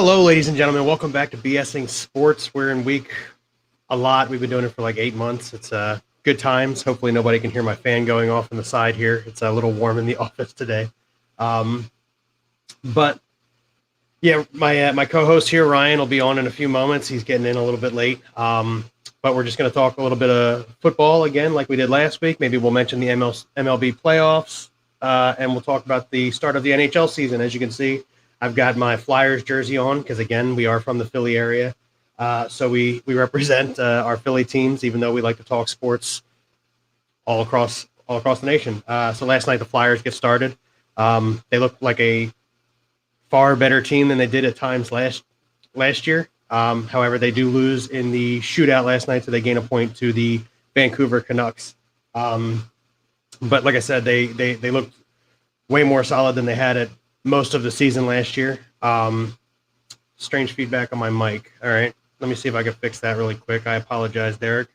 Hello, ladies and gentlemen. Welcome back to BSing Sports. We're in week a lot. We've been doing it for like 8 months. It's good times. Hopefully nobody can hear my fan going off on the side here. It's a little warm in the office today. But yeah, my co-host here, Ryan, will be on in a few moments. He's getting in a little bit late. But we're just going to talk a little bit of football again, like we did last week. Maybe we'll mention the MLB playoffs, and we'll talk about the start of the NHL season. As you can see, I've got my Flyers jersey on because, again, we are from the Philly area. So we represent our Philly teams, even though we like to talk sports all across the nation. So last night the Flyers get started. They look like a far better team than they did at times last year. However, they do lose in the shootout last night, so they gain a point to the Vancouver Canucks. But like I said, they looked way more solid than they had at most of the season last year. Strange feedback on my mic. All right, let me see if I can fix that really quick. I apologize, Derek.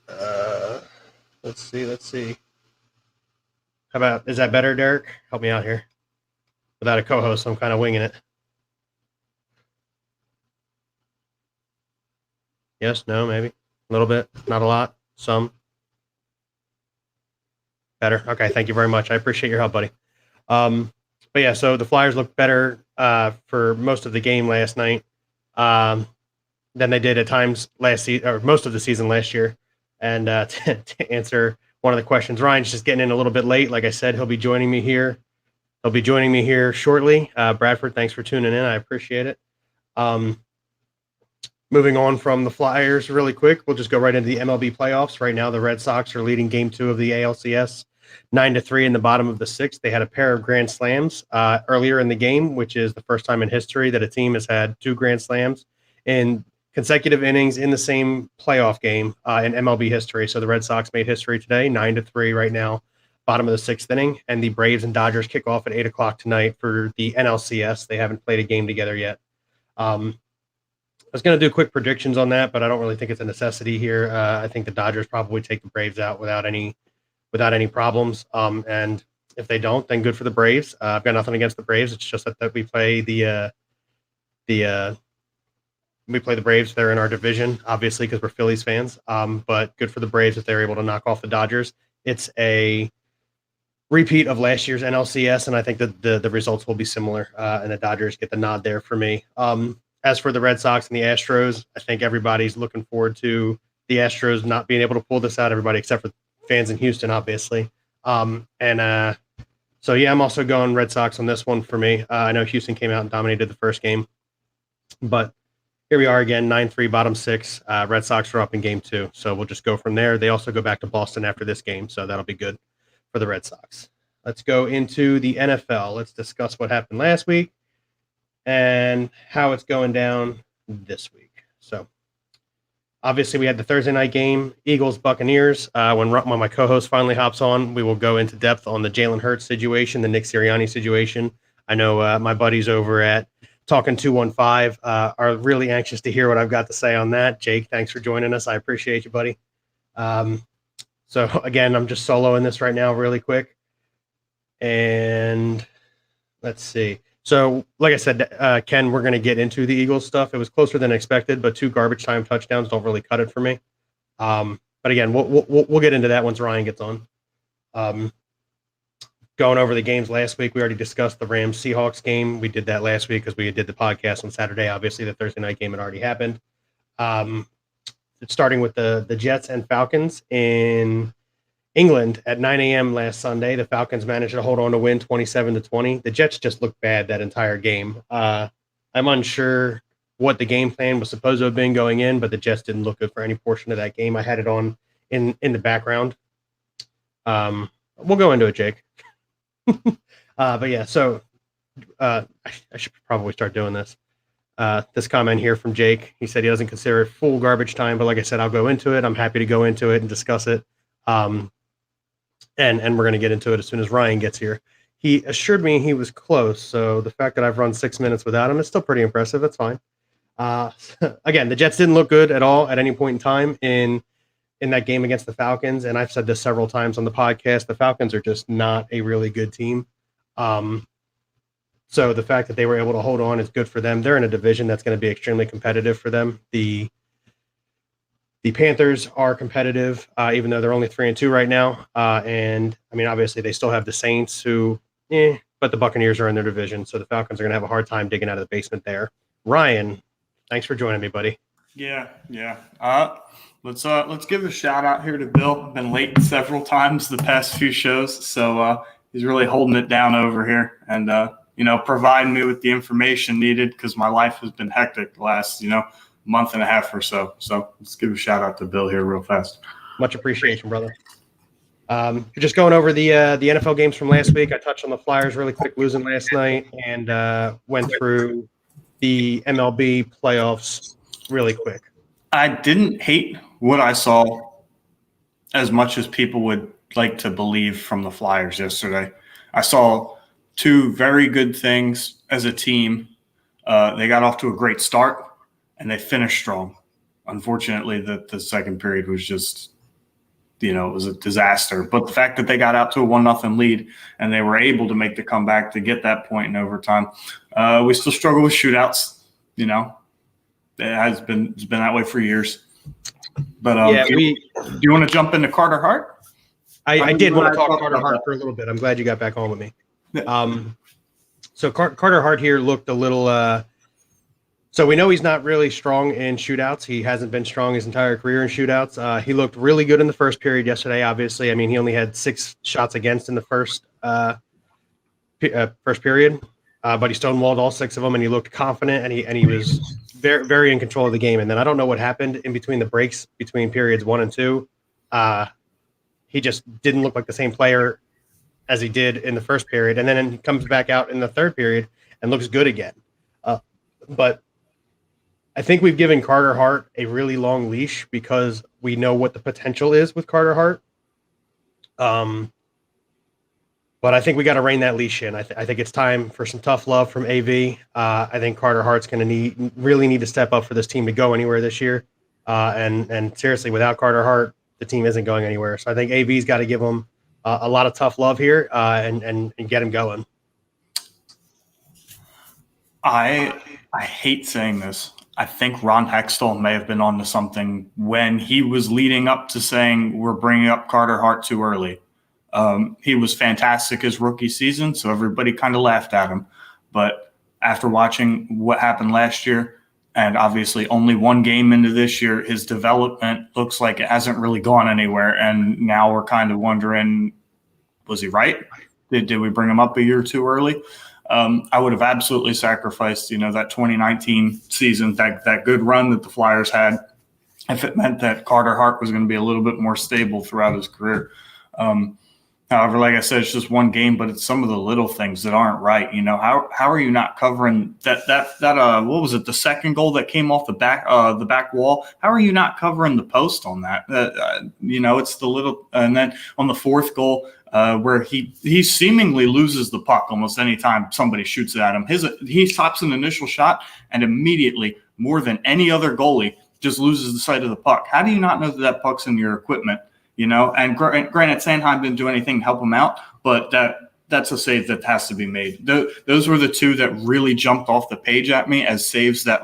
Let's see. How about, is that better, Derek? Help me out here. Without a co-host, I'm kind of winging it. Yes, no, maybe. A little bit, not a lot, some. Better. Okay, thank you very much. I appreciate your help, buddy. But yeah, so the Flyers looked better for most of the game last night than they did at times last season, or most of the season last year. And to answer one of the questions, Ryan's just getting in a little bit late. Like I said, he'll be joining me here. He'll be joining me here shortly. Bradford, thanks for tuning in. I appreciate it. Moving on from the Flyers really quick, we'll just go right into the MLB playoffs. Right now, the Red Sox are leading Game 2 of the ALCS 9-3 in the bottom of the sixth. They had a pair of grand slams earlier in the game, which is the first time in history that a team has had 2 grand slams in consecutive innings in the same playoff game in MLB history. So the Red Sox made history today, 9-3 right now, bottom of the sixth inning. And the Braves and Dodgers kick off at 8 o'clock tonight for the NLCS. They haven't played a game together yet. I was going to do quick predictions on that, but I don't really think it's a necessity here. I think the Dodgers probably take the Braves out without any problems. And if they don't, then good for the Braves. I've got nothing against the Braves. It's just that we play the Braves. They're in our division, obviously, because we're Phillies fans. But good for the Braves if they're able to knock off the Dodgers. It's a repeat of last year's NLCS, and I think that the results will be similar. And the Dodgers get the nod there for me. As for the Red Sox and the Astros, I think everybody's looking forward to the Astros not being able to pull this out, everybody except for fans in Houston, obviously. So, yeah, I'm also going Red Sox on this one for me. I know Houston came out and dominated the first game, but here we are again, 9-3, bottom six. Red Sox are up in Game 2, so we'll just go from there. They also go back to Boston after this game, so that'll be good for the Red Sox. Let's go into the NFL. Let's discuss what happened last week and how it's going down this week. So obviously we had the Thursday night game, Eagles Buccaneers. When my co-host finally hops on, we will go into depth on the Jalen Hurts situation, the Nick Sirianni situation. I know my buddies over at Talking 215 are really anxious to hear what I've got to say on that. Jake, thanks for joining us. I appreciate you, buddy. So again, I'm just soloing this right now really quick. And let's see. So, like I said, Ken, we're going to get into the Eagles stuff. It was closer than expected, but 2 garbage time touchdowns don't really cut it for me. But again, we'll get into that once Ryan gets on. Going over the games last week, we already discussed the Rams-Seahawks game. We did that last week because we did the podcast on Saturday. Obviously, the Thursday night game had already happened. Starting with the Jets and Falcons in England at 9 a.m. last Sunday. The Falcons managed to hold on to win 27-20. The Jets just looked bad that entire game. I'm unsure what the game plan was supposed to have been going in, but the Jets didn't look good for any portion of that game. I had it on in the background. We'll go into it, Jake. But yeah, so I should probably start doing this. This comment here from Jake. He said he doesn't consider it full garbage time, but like I said, I'll go into it. I'm happy to go into it and discuss it. And we're going to get into it as soon as Ryan gets here. He assured me he was close, so the fact that I've run 6 minutes without him is still pretty impressive. That's fine. Again, the Jets didn't look good at all at any point in time in that game against the Falcons, and I've said this several times on the podcast. The Falcons are just not a really good team. So the fact that they were able to hold on is good for them. They're in a division that's going to be extremely competitive for them. The Panthers are competitive, even though they're only 3-2 right now. And I mean, obviously, they still have the Saints, but the Buccaneers are in their division, so the Falcons are going to have a hard time digging out of the basement there. Ryan, thanks for joining me, buddy. Yeah. Let's give a shout out here to Bill. Been late several times the past few shows, so he's really holding it down over here and providing me with the information needed because my life has been hectic the last month and a half or so. So let's give a shout out to Bill here real fast. Much appreciation, brother. Just going over the NFL games from last week. I touched on the Flyers really quick, losing last night, and went through the MLB playoffs really quick. I didn't hate what I saw as much as people would like to believe from the Flyers yesterday. I saw two very good things as a team. They got off to a great start, and they finished strong. Unfortunately, the second period was just, it was a disaster. But the fact that they got out to a 1-0 lead and they were able to make the comeback to get that point in overtime, we still struggle with shootouts. It's been that way for years. But do you want to jump into Carter Hart? I did want to talk Carter Hart for a little bit. I'm glad you got back on with me. So Carter Hart here looked a little so we know he's not really strong in shootouts. He hasn't been strong his entire career in shootouts. He looked really good in the first period yesterday, obviously. I mean, he only had 6 shots against in the first period, but he stonewalled all 6 of them, and he looked confident, and he was very, very in control of the game. And then I don't know what happened in between the breaks between periods 1 and 2. He just didn't look like the same player as he did in the first period. And then he comes back out in the third period and looks good again. But I think we've given Carter Hart a really long leash because we know what the potential is with Carter Hart. But I think we got to rein that leash in. I think it's time for some tough love from AV. I think Carter Hart's going to really need to step up for this team to go anywhere this year. And seriously, without Carter Hart, the team isn't going anywhere. So I think AV's got to give him a lot of tough love here and get him going. I hate saying this. I think Ron Hextall may have been onto something when he was leading up to saying we're bringing up Carter Hart too early. He was fantastic his rookie season, so everybody kind of laughed at him. But after watching what happened last year, and obviously only one game into this year, his development looks like it hasn't really gone anywhere. And now we're kind of wondering, was he right? Did we bring him up a year too early? I would have absolutely sacrificed, that 2019 season, that good run that the Flyers had, if it meant that Carter Hart was going to be a little bit more stable throughout his career. However, like I said, it's just one game, but it's some of the little things that aren't right. How are you not covering that what was it, the second goal that came off the back wall? How are you not covering the post on that? It's the little, and then on the fourth goal, where he seemingly loses the puck almost any time somebody shoots it at him. He stops an initial shot and immediately, more than any other goalie, just loses the sight of the puck. How do you not know that puck's in your equipment? And granted, Sanheim didn't do anything to help him out, but that's a save that has to be made. Those were the two that really jumped off the page at me as saves that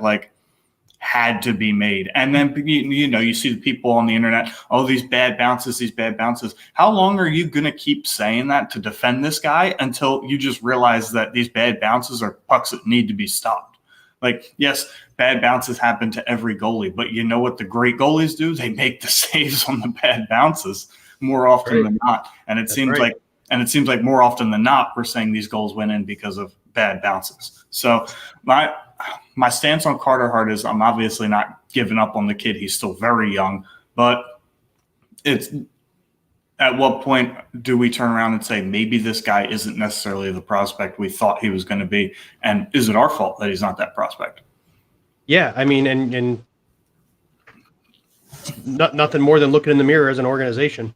had to be made. And then you see the people on the internet, these bad bounces. How long are you going to keep saying that to defend this guy until you just realize that these bad bounces are pucks that need to be stopped? Yes, bad bounces happen to every goalie, but you know what the great goalies do? They make the saves on the bad bounces more often than not. And it seems like more often than not, we're saying these goals went in because of bad bounces. So my stance on Carter Hart is I'm obviously not giving up on the kid. He's still very young, but it's at what point do we turn around and say maybe this guy isn't necessarily the prospect we thought he was going to be? And is it our fault that he's not that prospect? Yeah, I mean, and nothing more than looking in the mirror as an organization.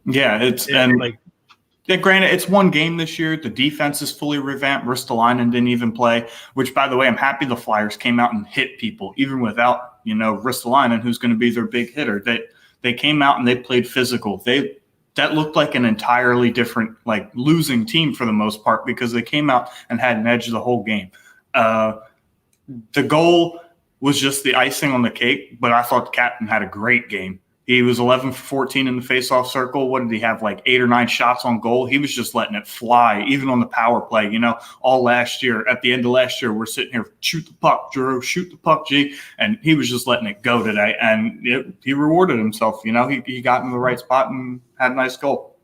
Yeah, granted, it's one game this year. The defense is fully revamped. Ristolainen didn't even play, which, by the way, I'm happy the Flyers came out and hit people, even without, Ristolainen, who's going to be their big hitter. They came out and they played physical. that looked like an entirely different, like, losing team for the most part, because they came out and had an edge the whole game. The goal was just the icing on the cake, but I thought the captain had a great game. He was 11 for 14 in the faceoff circle. What did he have, like 8 or 9 shots on goal? He was just letting it fly, even on the power play. You know, all last year, at the end of last year, we're sitting here, shoot the puck, Drew, shoot the puck, G. And he was just letting it go today. And he rewarded himself. You know, he got in the right spot and had a nice goal.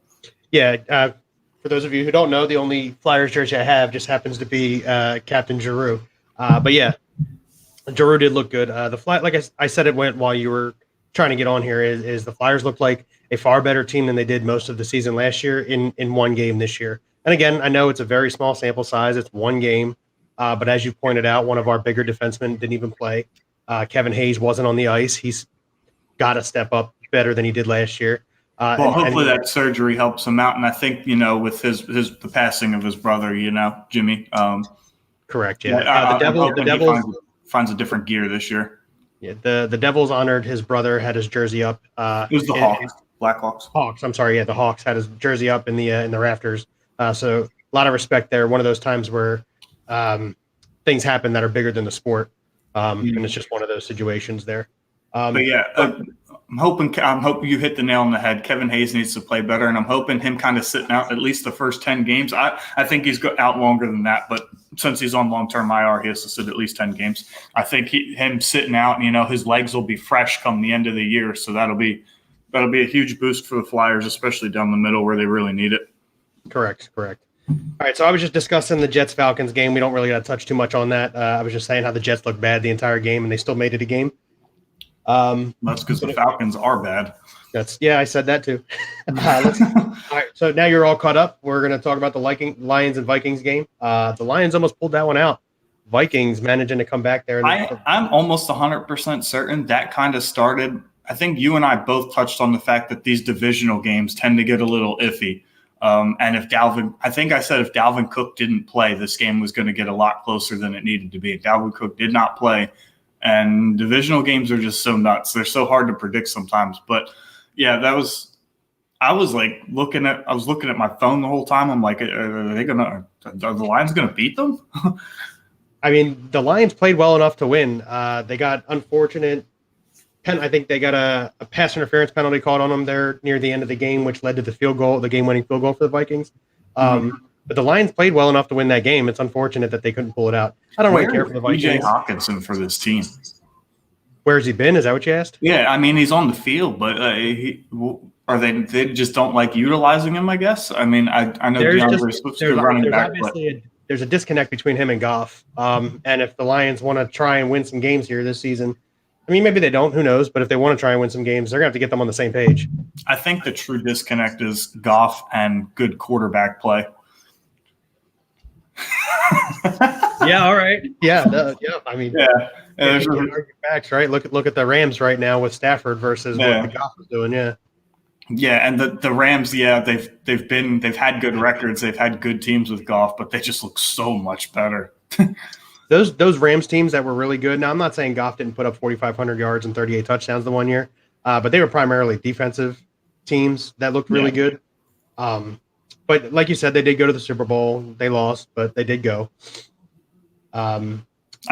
Yeah. For those of you who don't know, the only Flyers jersey I have just happens to be Captain Giroux. But yeah, Giroux did look good. Like I said, it went while you were trying to get on here, is the Flyers looked like a far better team than they did most of the season last year in one game this year. And again, I know it's a very small sample size. It's one game. But as you pointed out, one of our bigger defensemen didn't even play. Kevin Hayes wasn't on the ice. He's got to step up better than he did last year. Well, hopefully that surgery helps him out. And I think, you know, with the passing of his brother, you know, Jimmy. Correct, yeah. The Devils finds a different gear this year. Yeah, the Devils honored his brother, had his jersey up. It was the Hawks, Blackhawks. Hawks, I'm sorry, yeah, the Hawks had his jersey up in the rafters. So a lot of respect there. One of those times where things happen that are bigger than the sport, and it's just one of those situations there. But yeah, I'm hoping you hit the nail on the head. Kevin Hayes needs to play better, and I'm hoping him kind of sitting out at least the first 10 games. I think he's out longer than that, but since he's on long-term IR, he has to sit at least 10 games. I think him sitting out, you know, his legs will be fresh come the end of the year, so that'll be a huge boost for the Flyers, especially down the middle where they really need it. Correct. All right, so I was just discussing the Jets-Falcons game. We don't really got to touch too much on that. I was just saying how the Jets looked bad the entire game, and they still made it a game. That's because the Falcons are bad. I said that too. All right, so now you're all caught up. We're going to talk about the Lions and Vikings game. The Lions almost pulled that one out. Vikings managing to come back there. I'm almost 100% certain that kind of started. I think you and I both touched on the fact that these divisional games tend to get a little iffy. And if Dalvin Cook didn't play, this game was going to get a lot closer than it needed to be. If Dalvin Cook did not play. And divisional games are just so nuts. They're so hard to predict sometimes. But yeah, I was looking at my phone the whole time. I'm like, are the Lions gonna beat them? I mean, the Lions played well enough to win. They got unfortunate. I think they got a pass interference penalty called on them there near the end of the game, which led to the game-winning field goal for the Vikings. But the Lions played well enough to win that game. It's unfortunate that they couldn't pull it out. I don't really care for the Vikings. B.J. Hawkinson for this team. Where's he been? Is that what you asked? Yeah, I mean, he's on the field, but they just don't like utilizing him, I guess? I mean, I know DeAndre Swift's good running back. There's a disconnect between him and Goff. And if the Lions want to try and win some games here this season, I mean, maybe they don't. Who knows? But if they want to try and win some games, they're going to have to get them on the same page. I think the true disconnect is Goff and good quarterback play. Yeah, all right. Yeah. I mean, there's facts, right? Look at the Rams right now with Stafford versus what the Goff is doing. Yeah, and the Rams, they've had good records, they've had good teams with Goff, but they just look so much better. Those Rams teams that were really good. Now, I'm not saying Goff didn't put up 4,500 yards and 38 touchdowns the one year, but they were primarily defensive teams that looked really good. But like you said, they did go to the Super Bowl. They lost, but they did go. I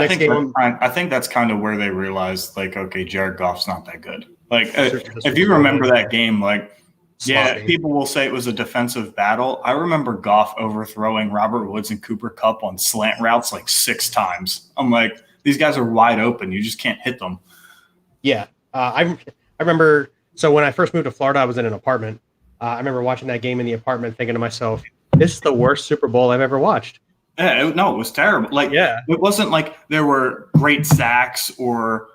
think that's kind of where they realized, like, okay, Jared Goff's not that good. Like, if you remember that game, people will say it was a defensive battle. I remember Goff overthrowing Robert Woods and Cooper Kupp on slant routes like 6 times. I'm like, these guys are wide open. You just can't hit them. Yeah. I remember, so when I first moved to Florida, I was in an apartment. I remember watching that game in the apartment thinking to myself, this is the worst Super Bowl I've ever watched. Yeah, it was terrible. It wasn't like there were great sacks or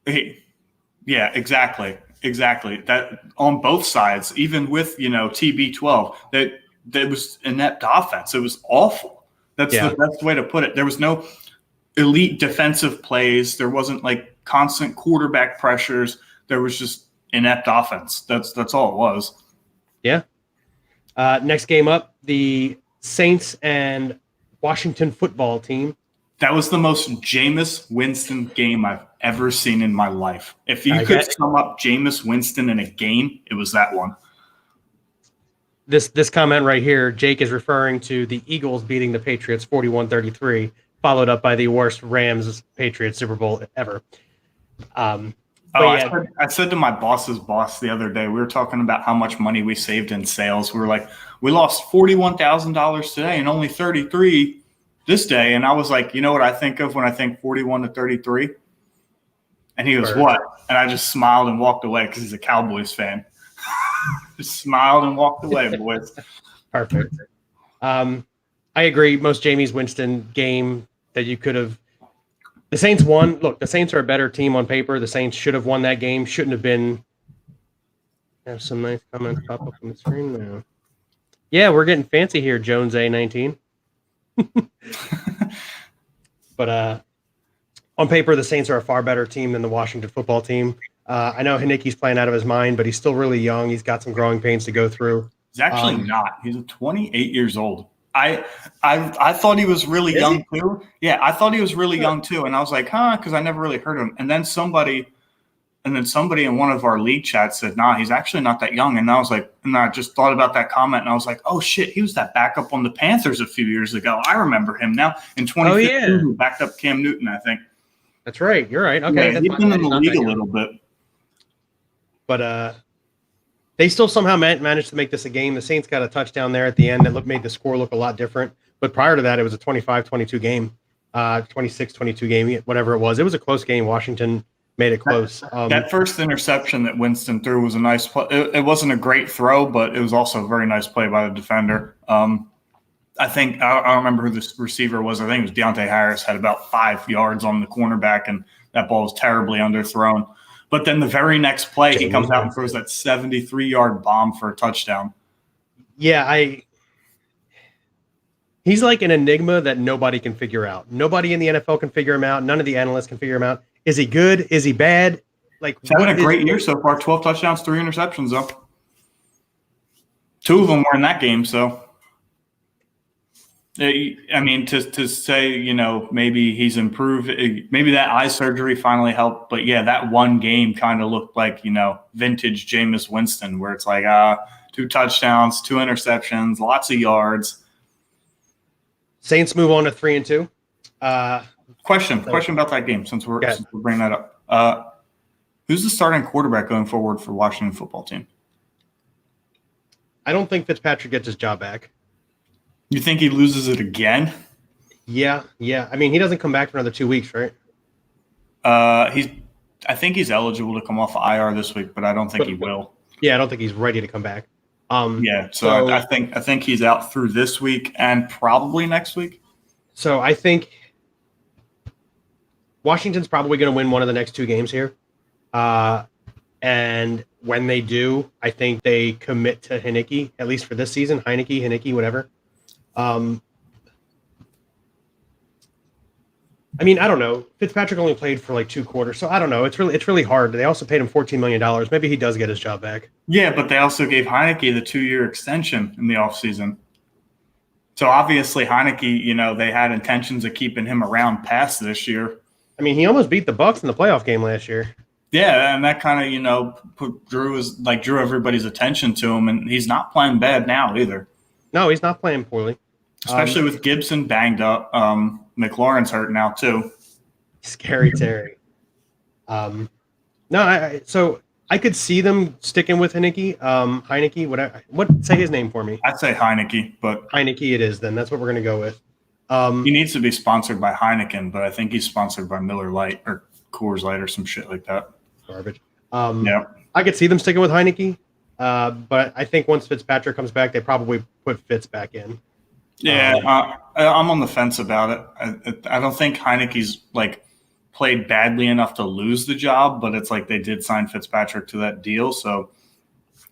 exactly. That on both sides, even with, TB12, that was inept offense. It was awful. That's the best way to put it. There was no elite defensive plays. There wasn't like constant quarterback pressures. There was just inept offense. That's all it was. Yeah. Next game up, the Saints and Washington football team. That was the most Jameis Winston game I've ever seen in my life. If you could sum up Jameis Winston in a game, it was that one. this comment right here, Jake is referring to the Eagles beating the Patriots 41-33, followed up by the worst Rams Patriots Super Bowl ever. I said to my boss's boss the other day, we were talking about how much money we saved in sales. We were like, we lost $41,000 today and only 33 this day. And I was like, you know what I think of when I think 41 to 33? And he goes, what? And I just smiled and walked away because he's a Cowboys fan. Just smiled and walked away, boys. Perfect. I agree. Most Jameis Winston game that you could have. The Saints won. Look, the Saints are a better team on paper. The Saints should have won that game. Shouldn't have been. I have some nice comments pop up on the screen now. Yeah, we're getting fancy here, Jones A19. But on paper, the Saints are a far better team than the Washington football team. I know Heinicke's playing out of his mind, but he's still really young. He's got some growing pains to go through. He's actually not. He's 28 years old. I thought he was really young too. Yeah, I thought he was really young too, and I was like, because I never really heard him. And then somebody in one of our league chats said, nah, he's actually not that young. And I was like, and I just thought about that comment, and I was like, oh shit, he was that backup on the Panthers a few years ago. I remember him now in 2015. Who backed up Cam Newton, I think. That's right. You're right. Okay, yeah, he's been in the league a little bit, but they still somehow managed to make this a game. The Saints got a touchdown there at the end that made the score look a lot different. But prior to that, it was a 25-22 game, 26-22 game, whatever it was. It was a close game. Washington made it close. That first interception that Winston threw was a nice play. It wasn't a great throw, but it was also a very nice play by the defender. I think I don't remember who the receiver was. I think it was Deontay Harris, had about 5 yards on the cornerback, and that ball was terribly underthrown. But then the very next play, he comes out and throws that 73-yard bomb for a touchdown. Yeah, he's like an enigma that nobody can figure out. Nobody in the NFL can figure him out. None of the analysts can figure him out. Is he good? Is he bad? Like, he's having a great year so far. 12 touchdowns, 3 interceptions, though. 2 of them were in that game, so. I mean, to say, maybe he's improved, maybe that eye surgery finally helped. But, yeah, that one game kind of looked like, vintage Jameis Winston, where it's like 2 touchdowns, 2 interceptions, lots of yards. Saints move on to 3-2. Question about that game since we're bringing that up. Who's the starting quarterback going forward for Washington football team? I don't think Fitzpatrick gets his job back. You think he loses it again? Yeah. I mean, he doesn't come back for another 2 weeks, right? I think he's eligible to come off IR this week, but I don't think he will. Yeah, I don't think he's ready to come back. So I think he's out through this week and probably next week. So I think Washington's probably going to win one of the next 2 games here. And when they do, I think they commit to Heinicke, at least for this season. Heinicke, whatever. I mean, I don't know. Fitzpatrick only played for like 2 quarters, so I don't know. It's really hard. They also paid him $14 million. Maybe he does get his job back. Yeah, but they also gave Heinicke the 2-year extension in the offseason. So obviously Heinicke, they had intentions of keeping him around past this year. I mean, he almost beat the Bucs in the playoff game last year. Yeah, and that kind of, drew everybody's attention to him, and he's not playing bad now either. No, he's not playing poorly. Especially with Gibson banged up. McLaurin's hurt now too. Scary Terry. So I could see them sticking with Heinicke, whatever. Say his name for me. I'd say Heinicke, but Heinicke it is then. That's what we're going to go with. He needs to be sponsored by Heineken, but I think he's sponsored by Miller Lite or Coors Light or some shit like that. Garbage. I could see them sticking with Heinicke, but I think once Fitzpatrick comes back, they probably put Fitz back in. Yeah, I'm on the fence about it. I don't think Heineke's played badly enough to lose the job, but it's like they did sign Fitzpatrick to that deal. So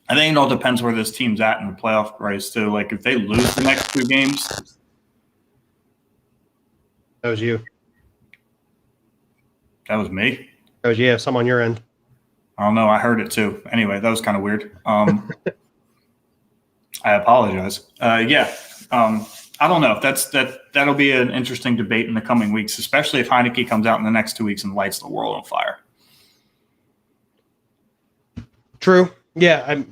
I think it all depends where this team's at in the playoff race too. Like if they lose the next 2 games. That was you. That was me. That was you. Some on your end. I don't know. I heard it too. Anyway, that was kind of weird. I apologize. I don't know. That'll be an interesting debate in the coming weeks, especially if Heinicke comes out in the next 2 weeks and lights the world on fire. True. Yeah.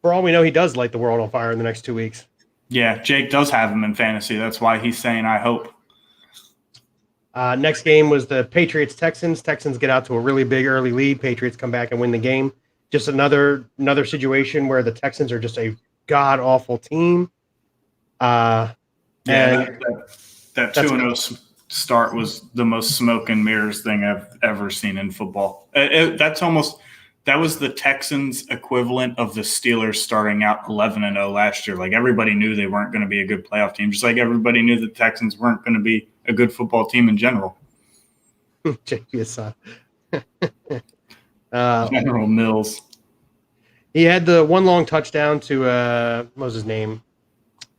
For all we know, he does light the world on fire in the next 2 weeks. Yeah, Jake does have him in fantasy. That's why he's saying, I hope. Next game was the Patriots Texans. Texans get out to a really big early lead. Patriots come back and win the game. Just another situation where the Texans are just a god awful team. That 2-0 start was the most smoke and mirrors thing I've ever seen in football. That was the Texans equivalent of the Steelers starting out 11-0 last year. Like, everybody knew they weren't going to be a good playoff team, just like everybody knew the Texans weren't going to be a good football team in general. General Mills. He had the one long touchdown to what was his name?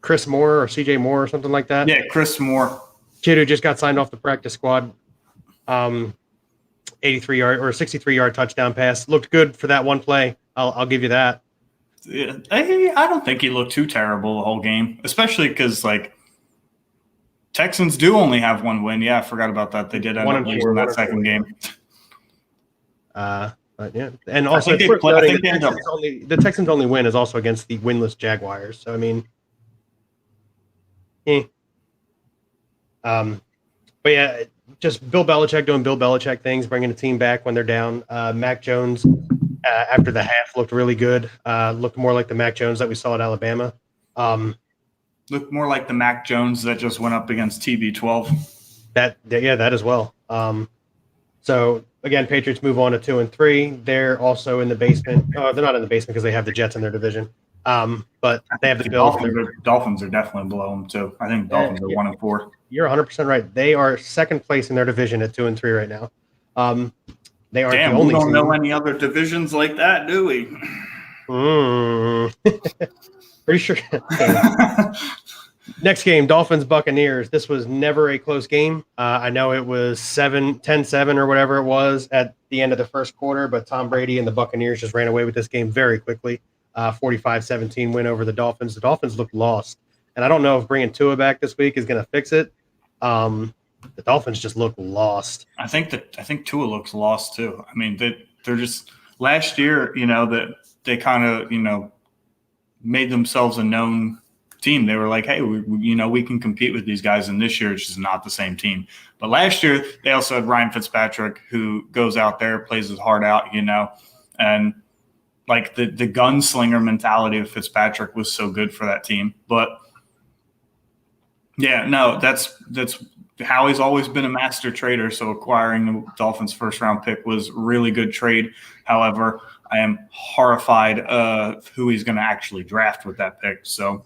Chris Moore or CJ Moore or something like that. Yeah, Chris Moore. Kid who just got signed off the practice squad. 83-yard or 63-yard touchdown pass. Looked good for that one play. I'll give you that. Yeah, I don't think he looked too terrible the whole game, especially because, like, Texans do only have one win. Yeah, I forgot about that. They did end up losing that second game. But yeah, and also the Texans' only win is also against the winless Jaguars. So I mean, but yeah, just Bill Belichick doing Bill Belichick things, bringing the team back when they're down. Mac Jones after the half looked really good. Looked more like the Mac Jones that we saw at Alabama. Looked more like the Mac Jones that just went up against TB12. That as well. So again, Patriots move on to 2-3. They're also in the basement. They're not in the basement because they have the Jets in their division. But they have the Bills. Dolphins are definitely below them too. I think Dolphins are 1-4. You're 100% right. They are second place in their division at 2-3 right now. They aren't the only. We don't team. know any other divisions like that, do we? Pretty sure. Next game, Dolphins Buccaneers. This was never a close game. I know it was 10-7 or whatever it was at the end of the first quarter, but Tom Brady and the Buccaneers just ran away with this game very quickly. 45-17 win over the Dolphins. The Dolphins look lost, and I don't know if bringing Tua back this week is going to fix it. The Dolphins just look lost. I think Tua looks lost too. I mean, they're just last year, that they kind of made themselves a known team. They were like, hey, we can compete with these guys, and this year it's just not the same team. But last year they also had Ryan Fitzpatrick, who goes out there, plays his heart out, and like the gunslinger mentality of Fitzpatrick was so good for that team. But yeah, no, that's Howie's always been a master trader, so acquiring the Dolphins' first-round pick was really good trade. However, I am horrified of who he's going to actually draft with that pick. So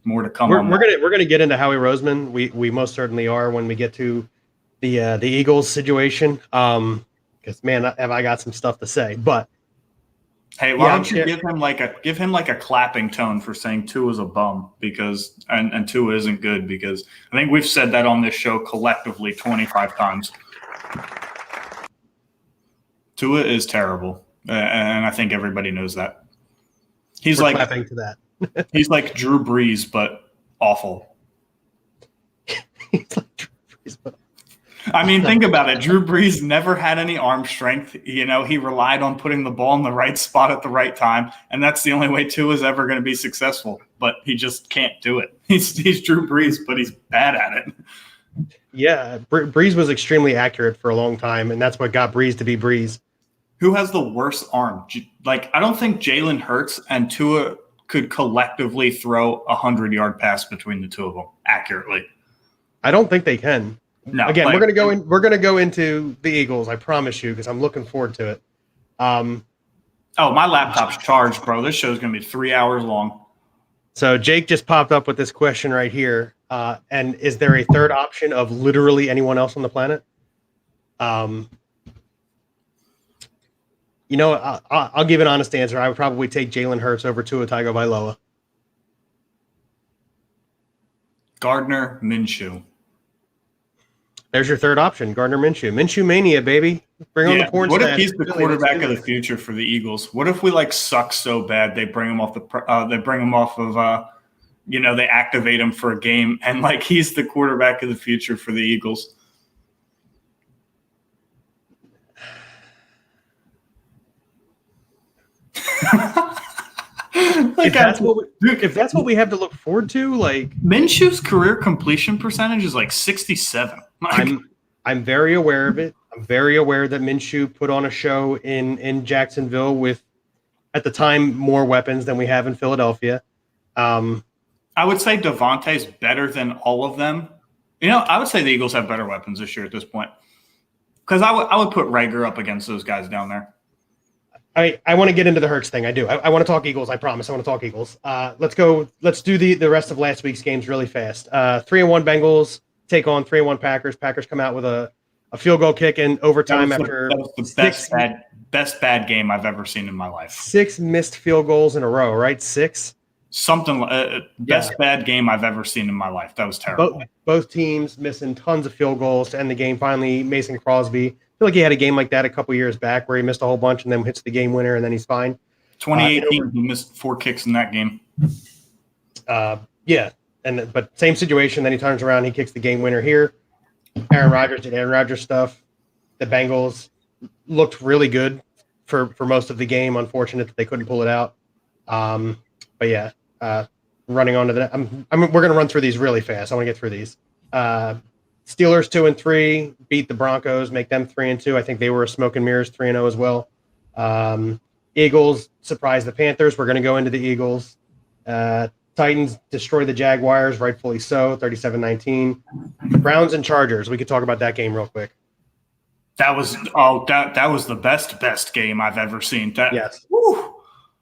more to come. We're gonna get into Howie Roseman. We most certainly are when we get to the Eagles situation. Because man, have I got some stuff to say. But hey, why don't you give him like a clapping tone for saying Tua is a bum because and Tua isn't good, because I think we've said that on this show collectively 25 times. Tua is terrible, and I think everybody knows that. He's like clapping to that. He's like Drew Brees, but awful. He's like Drew Brees, but I mean, think about it. Drew Brees never had any arm strength. He relied on putting the ball in the right spot at the right time, and that's the only way Tua is ever going to be successful. But he just can't do it. He's Drew Brees, but he's bad at it. Yeah, Brees was extremely accurate for a long time, and that's what got Brees to be Brees. Who has the worst arm? Like, I don't think Jalen Hurts and Tua could collectively throw a 100-yard pass between the two of them accurately. I don't think they can. No. Again, we're gonna go into the Eagles. I promise you, because I'm looking forward to it. My laptop's charged, bro. This show's gonna be 3 hours long. So Jake just popped up with this question right here. And is there a third option of literally anyone else on the planet? I'll give an honest answer. I would probably take Jalen Hurts over Tua Tagovailoa. Gardner Minshew. There's your third option, Gardner Minshew. Minshew mania, baby. Bring on the porn. What if he's the quarterback of the future for the Eagles? What if we suck so bad they bring him off they activate him for a game and he's the quarterback of the future for the Eagles? if that's what we have to look forward to, like Minshew's career completion percentage is like 67. I'm very aware of it. I'm very aware that Minshew put on a show in Jacksonville with, at the time, more weapons than we have in Philadelphia. I would say Devontae's better than all of them. I would say the Eagles have better weapons this year at this point. Because I would put Rager up against those guys down there. I want to get into the Hurts thing. I do. I want to talk Eagles. I promise. I want to talk Eagles. Let's go. Let's do the rest of last week's games really fast. 3-1 Bengals take on 3-1 Packers. Packers come out with a field goal kick in overtime that was the best bad game I've ever seen in my life. 6 missed field goals in a row, right? 6? Something best bad game I've ever seen in my life. That was terrible. Both teams missing tons of field goals to end the game. Finally, Mason Crosby. I feel like he had a game like that a couple years back where he missed a whole bunch and then hits the game winner and then he's fine. 2018, he missed 4 kicks in that game. Yeah, but same situation. Then he turns around, he kicks the game winner here. Aaron Rodgers did Aaron Rodgers stuff. The Bengals looked really good for most of the game. Unfortunate that they couldn't pull it out. But yeah, running on to that. we're going to run through these really fast. I want to get through these. Steelers 2-3 beat the Broncos, make them 3-2. I think they were a smoke and mirrors 3-0 as well. Eagles surprised the Panthers. We're going to go into the Eagles. Titans destroy the Jaguars, rightfully so, 37-19. Browns and Chargers. We could talk about that game real quick. That was the best game I've ever seen. Yes. Woo.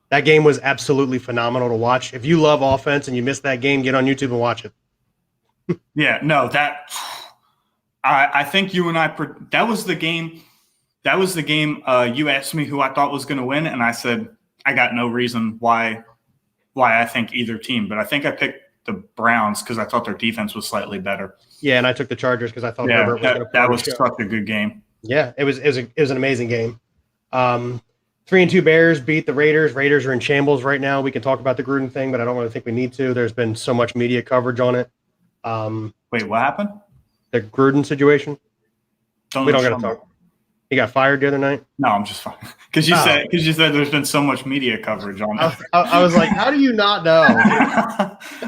That game was absolutely phenomenal to watch. If you love offense and you missed that game, get on YouTube and watch it. Yeah, no, I think you and I that was the game. That was the game you asked me who I thought was going to win, and I said I got no reason why I think either team, but I think I picked the Browns because I thought their defense was slightly better. Yeah, and I took the Chargers because I thought Herbert was going to. That was such a good game. Yeah, it was an amazing game. 3-2 Bears beat the Raiders. Raiders are in shambles right now. We can talk about the Gruden thing, but I don't really think we need to. There's been so much media coverage on it. Wait, what happened? The Gruden situation. We don't got to talk. He got fired the other night. No, I'm just fine. Because you said there's been so much media coverage on it. I was like, how do you not know?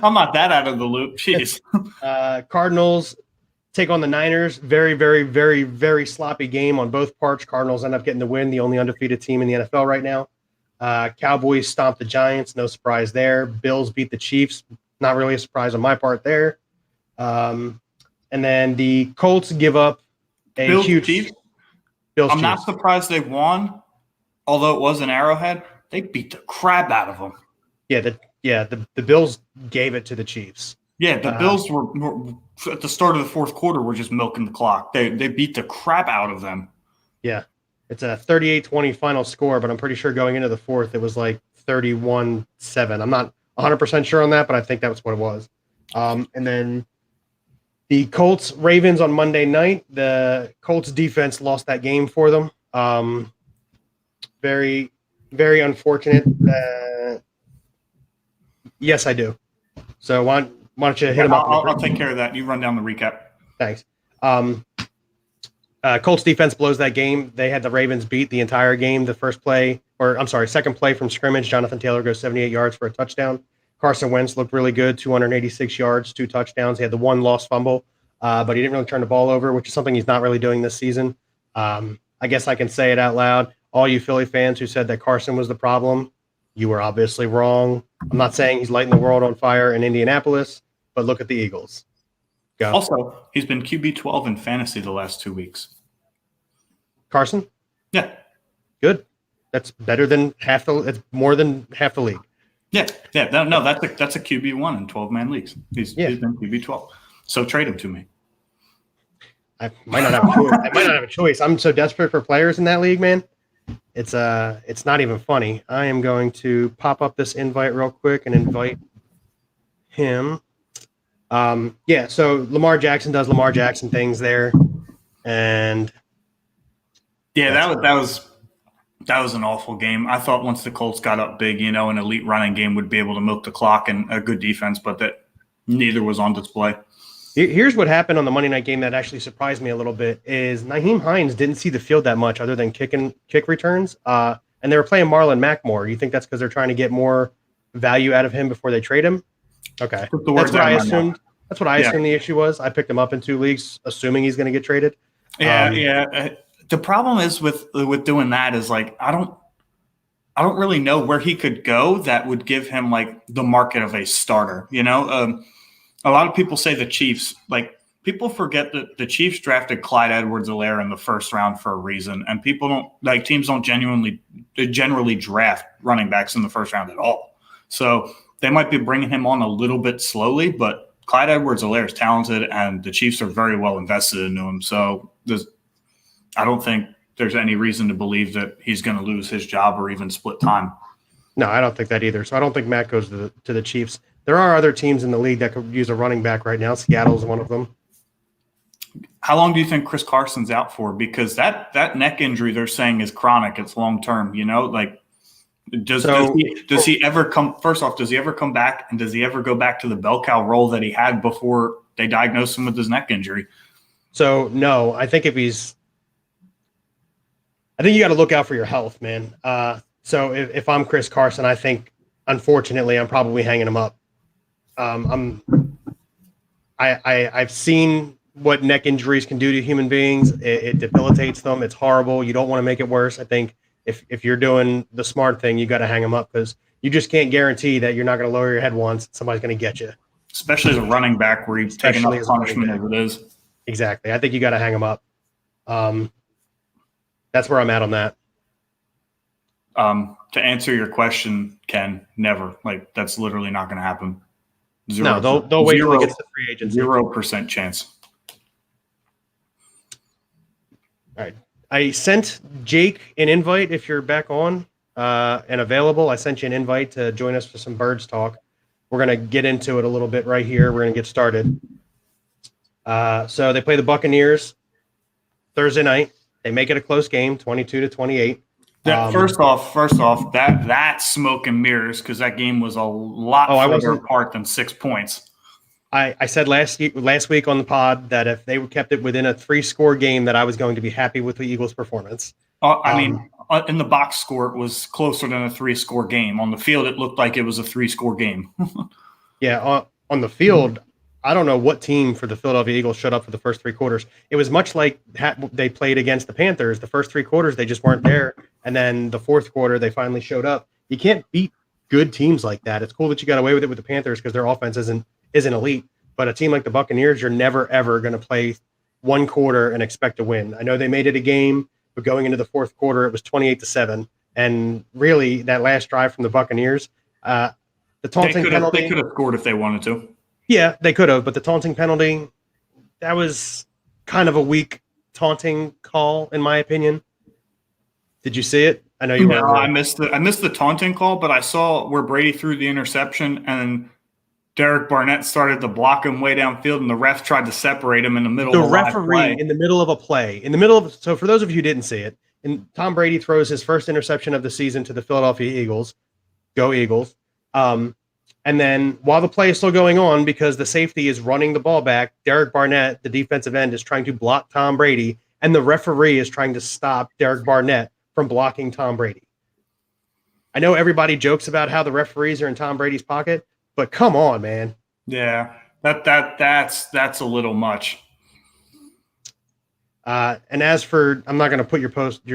I'm not that out of the loop. Jeez. Cardinals take on the Niners. Very, very, very, very sloppy game on both parts. Cardinals end up getting the win, the only undefeated team in the NFL right now. Cowboys stomp the Giants. No surprise there. Bills beat the Chiefs. Not really a surprise on my part there. And then the Colts give up a huge Chiefs. I'm not surprised they won, although it was an Arrowhead. They beat the crap out of them. Yeah, the Bills gave it to the Chiefs. Yeah, the Bills were at the start of the fourth quarter were just milking the clock. They beat the crap out of them. Yeah, it's a 38-20 final score, but I'm pretty sure going into the fourth it was like 31-7. I'm not 100% sure on that, but I think that was what it was. And then the Colts Ravens on Monday night. The Colts defense lost that game for them. Very, very unfortunate. Yes, I do. So why don't you hit them up? I'll take care of that. You run down the recap. Thanks. Colts defense blows that game. They had the Ravens beat the entire game. The second play from scrimmage, Jonathan Taylor goes 78 yards for a touchdown. Carson Wentz looked really good, 286 yards, 2 touchdowns. He had the one lost fumble, but he didn't really turn the ball over, which is something he's not really doing this season. I guess I can say it out loud. All you Philly fans who said that Carson was the problem, you were obviously wrong. I'm not saying he's lighting the world on fire in Indianapolis, but look at the Eagles. Go. Also, he's been QB 12 in fantasy the last 2 weeks. Carson? Yeah. Good. That's better than it's more than half the league. Yeah. No, that's a QB1 in 12-man leagues. He's been QB 12. So trade him to me. I might not have a choice. I'm so desperate for players in that league, man. It's not even funny. I am going to pop up this invite real quick and invite him. So Lamar Jackson does Lamar Jackson things there. And that was an awful game. I thought once the Colts got up big, an elite running game would be able to milk the clock and a good defense, but that neither was on display. Here's what happened on the Monday night game that actually surprised me a little bit is Nyheim Hines didn't see the field that much other than kick returns. And they were playing Marlon Mack more. You think that's because they're trying to get more value out of him before they trade him. Okay, Took the words that's what out I of my mouth. assumed. That's what I assumed the issue was. I picked him up in 2 leagues, assuming he's going to get traded. Yeah. The problem is with doing that is like I don't really know where he could go that would give him like the market of a starter. You know, a lot of people say the Chiefs. Like people forget that the Chiefs drafted Clyde Edwards-Helaire in the first round for a reason, and teams don't generally draft running backs in the first round at all. So they might be bringing him on a little bit slowly, but Clyde Edwards-Helaire is talented, and the Chiefs are very well invested into him. So I don't think there's any reason to believe that he's going to lose his job or even split time. No, I don't think that either. So I don't think Matt goes to the Chiefs. There are other teams in the league that could use a running back right now. Seattle's one of them. How long do you think Chris Carson's out for? Because that neck injury they're saying is chronic. It's long term. You know, like does he ever come? First off, does he ever come back? And does he ever go back to the bell cow role that he had before they diagnosed him with his neck injury? So no, I think I think you got to look out for your health, man. So if I'm Chris Carson, I think, unfortunately, I'm probably hanging him up. I've seen what neck injuries can do to human beings. It debilitates them. It's horrible. You don't want to make it worse. I think if you're doing the smart thing, you got to hang them up because you just can't guarantee that you're not going to lower your head once. Somebody's going to get you. Especially as a running back where he's taking up punishment as it is. Exactly. I think you got to hang him up. That's where I'm at on that. To answer your question, Ken, never. Like that's literally not going to happen. No, they'll wait till he gets to free agency. 0% chance. All right. I sent Jake an invite if you're back on and available. I sent you an invite to join us for some Birds talk. We're going to get into it a little bit right here. We're going to get started. So they play the Buccaneers Thursday night. They make it a close game, 22-28. First off, that's smoke and mirrors because that game was a lot further apart than 6 points. I said last week on the pod that if they kept it within a 3-score game, that I was going to be happy with the Eagles' performance. In the box score, it was closer than a 3-score game. On the field, it looked like it was a 3-score game. Yeah, on the field, I don't know what team for the Philadelphia Eagles showed up for the first 3 quarters. It was much like they played against the Panthers. The first 3 quarters, they just weren't there. And then the fourth quarter, they finally showed up. You can't beat good teams like that. It's cool that you got away with it with the Panthers because their offense isn't elite. But a team like the Buccaneers, you're never, ever going to play 1 quarter and expect to win. I know they made it a game, but going into the fourth quarter, it was 28-7. And really, that last drive from the Buccaneers, the taunting penalty. They could have scored if they wanted to. Yeah, they could have, but the taunting penalty, that was kind of a weak taunting call, in my opinion. Did you see it? I know you were. I missed the taunting call, but I saw where Brady threw the interception and Derek Barnett started to block him way downfield, and the ref tried to separate him in the middle of a referee in the middle of a play. So for those of you who didn't see it, and Tom Brady throws his first interception of the season to the Philadelphia Eagles. Go Eagles. And then while the play is still going on, because the safety is running the ball back, Derek Barnett, the defensive end, is trying to block Tom Brady, and the referee is trying to stop Derek Barnett from blocking Tom Brady. I know everybody jokes about how the referees are in Tom Brady's pocket, but come on, man. Yeah, that's a little much. And as for, I'm not going to put your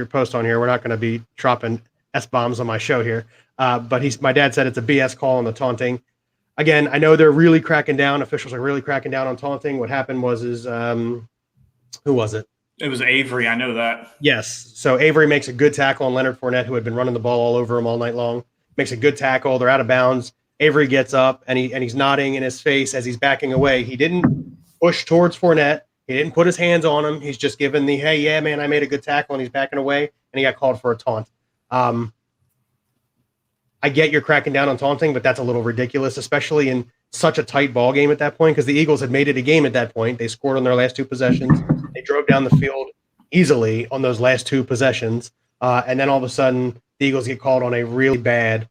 post on here. We're not going to be dropping S-bombs on my show here. But my dad said it's a BS call on the taunting. Again, I know they're really cracking down. Officials are really cracking down on taunting. What happened was who was it? It was Avery. I know that. Yes. So Avery makes a good tackle on Leonard Fournette, who had been running the ball all over him all night long. Makes a good tackle. They're out of bounds. Avery gets up and he's nodding in his face as he's backing away. He didn't push towards Fournette. He didn't put his hands on him. He's just giving the, hey, yeah, man, I made a good tackle, and he's backing away, and he got called for a taunt. I get you're cracking down on taunting, but that's a little ridiculous, especially in such a tight ball game at that point, because the Eagles had made it a game at that point. They scored on their last 2 possessions. They drove down the field easily on those last 2 possessions. And then all of a sudden, the Eagles get called on a really bad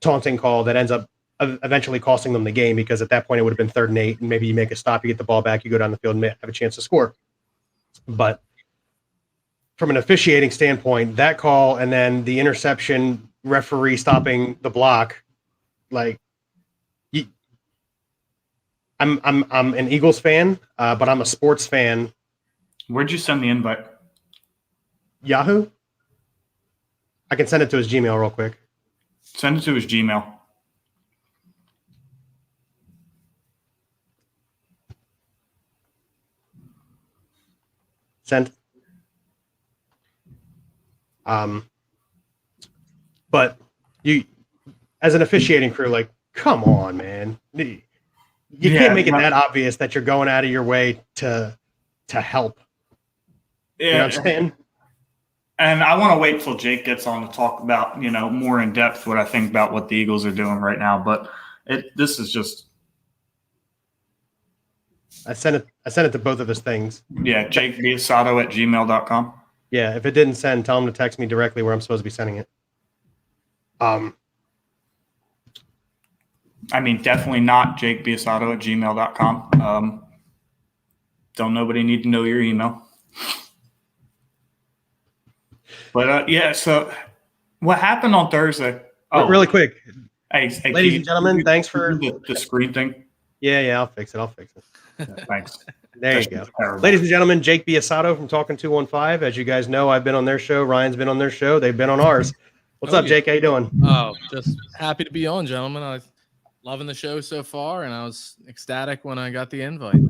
taunting call that ends up eventually costing them the game, because at that point it would have been 3rd and 8, and maybe you make a stop, you get the ball back, you go down the field and have a chance to score. But from an officiating standpoint, that call and then the interception, referee stopping the block, Like, you, I'm an Eagles fan, but I'm a sports fan. Where'd you send the invite? Yahoo. I can send it to his Gmail real quick. Send it to his Gmail. Sent. But you, as an officiating crew, like, come on, man. You can't make it that obvious that you're going out of your way to help. Yeah. You know what I'm saying? And I want to wait till Jake gets on to talk about, more in depth what I think about what the Eagles are doing right now. But this is just. I sent it to both of his things. Yeah, jakebiasato@gmail.com. Yeah, if it didn't send, tell him to text me directly where I'm supposed to be sending it. Definitely not jakebiasato@gmail.com. Don't nobody need to know your email. But so what happened on Thursday? Oh, really quick. Hey, ladies and gentlemen, thanks for the screen thing. Yeah, I'll fix it. Thanks. There you go. Ladies and gentlemen, Jake Biasato from Talking 215. As you guys know, I've been on their show. Ryan's been on their show. They've been on ours. What's up, Jake? How you doing? Oh, just happy to be on, gentlemen. I'm loving the show so far, and I was ecstatic when I got the invite.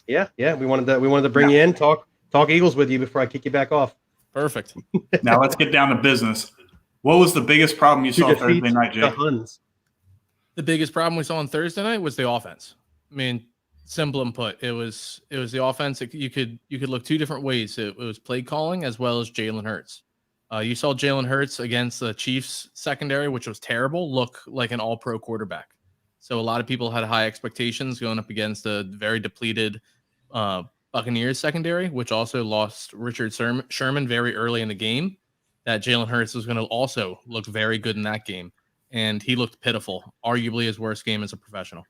Yeah. We wanted to bring you in, talk Eagles with you before I kick you back off. Perfect. Now let's get down to business. What was the biggest problem you saw Thursday night, Jake? The biggest problem we saw on Thursday night was the offense. Simple and put, it was the offense. You could look two different ways. It was play calling as well as Jalen Hurts. You saw Jalen Hurts against the Chiefs secondary, which was terrible, look like an all-pro quarterback. So a lot of people had high expectations going up against a very depleted Buccaneers secondary, which also lost Richard Sherman very early in the game. That Jalen Hurts was going to also look very good in that game, and he looked pitiful, arguably his worst game as a professional.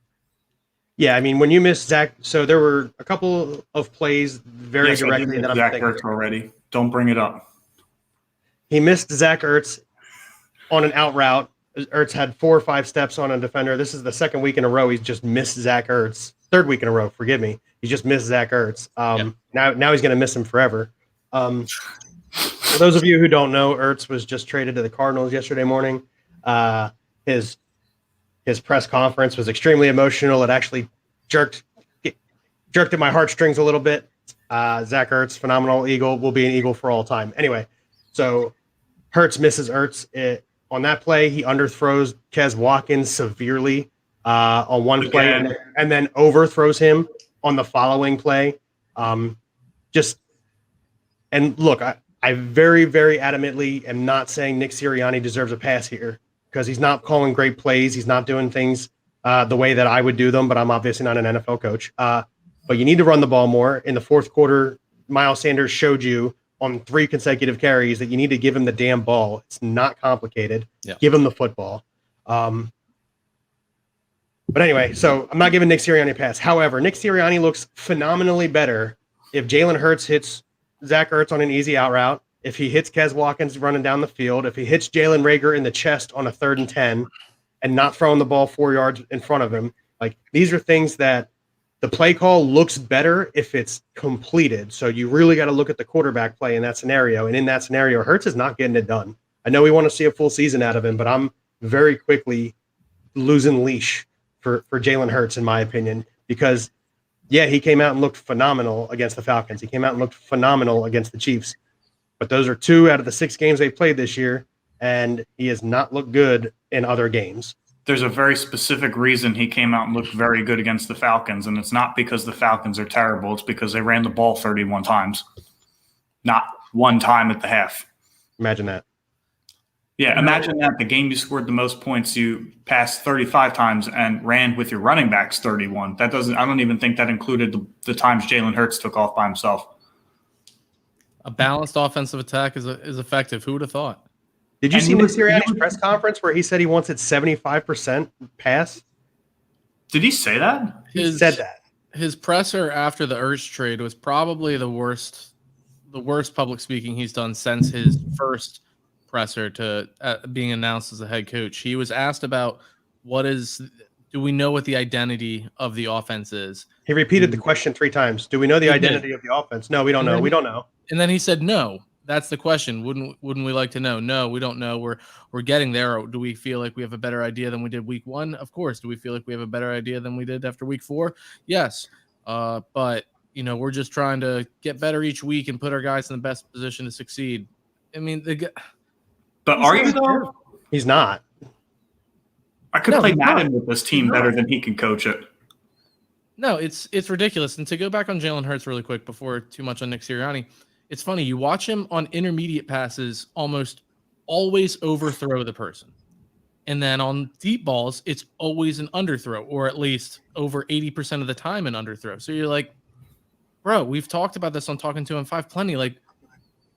Yeah, when you miss Zach, so there were a couple of plays very directly that I'm Zach thinking. Ertz already. Don't bring it up. He missed Zach Ertz on an out route. Ertz had 4 or 5 steps on a defender. This is the second week in a row he's just missed Zach Ertz. Third week in a row, forgive me. He just missed Zach Ertz. Now he's going to miss him forever. For those of you who don't know, Ertz was just traded to the Cardinals yesterday morning. His press conference was extremely emotional. It actually jerked at my heartstrings a little bit. Zach Ertz, phenomenal Eagle, will be an Eagle for all time. Anyway, so Hurts misses Ertz. On that play, he underthrows Kez Watkins severely on one play and then overthrows him on the following play. And look, I very, very adamantly am not saying Nick Sirianni deserves a pass here because he's not calling great plays. He's not doing things the way that I would do them, but I'm obviously not an NFL coach. But you need to run the ball more. In the fourth quarter, Miles Sanders showed you on 3 consecutive carries that you need to give him the damn ball. It's not complicated. Yeah. Give him the football. But anyway, so I'm not giving Nick Sirianni a pass. However, Nick Sirianni looks phenomenally better if Jalen Hurts hits Zach Ertz on an easy out route, if he hits Kez Watkins running down the field, if he hits Jalen Reagor in the chest on a 3rd and 10 and not throwing the ball 4 yards in front of him. Like, these are things that the play call looks better if it's completed. So you really got to look at the quarterback play in that scenario. And in that scenario, Hurts is not getting it done. I know we want to see a full season out of him, but I'm very quickly losing leash for Jalen Hurts, in my opinion, because he came out and looked phenomenal against the Falcons. He came out and looked phenomenal against the Chiefs. But those are 2 out of the 6 games they played this year, and he has not looked good in other games. There's a very specific reason he came out and looked very good against the Falcons, and it's not because the Falcons are terrible. It's because they ran the ball 31 times, not 1 time at the half. Imagine that. Yeah, imagine that. The game you scored the most points, you passed 35 times and ran with your running backs 31. I don't even think that included the times Jalen Hurts took off by himself. A balanced offensive attack is effective. Who would have thought? Did you see Nick Sirianni's press conference where he said he wants it 75% pass? Did he say that? He said that. His presser after the Ertz trade was probably the worst public speaking he's done since his first presser to being announced as a head coach. He was asked about do we know what the identity of the offense is? He repeated the question 3 times. Do we know the He identity of the offense? No, we don't know. We don't know. And then he said, no. That's the question. Wouldn't we like to know? No, we don't know. We're getting there. Or do we feel like we have a better idea than we did week 1? Of course. Do we feel like we have a better idea than we did after week 4? Yes. But we're just trying to get better each week and put our guys in the best position to succeed. I mean, but are you though? He's not. I could play Madden with this team better than he can coach it. No, it's ridiculous. And to go back on Jalen Hurts really quick before too much on Nick Sirianni, it's funny. You watch him on intermediate passes almost always overthrow the person. And then on deep balls, it's always an underthrow, or at least over 80% of the time an underthrow. So you're like, bro, we've talked about this on Talking to Him 5 plenty. Like,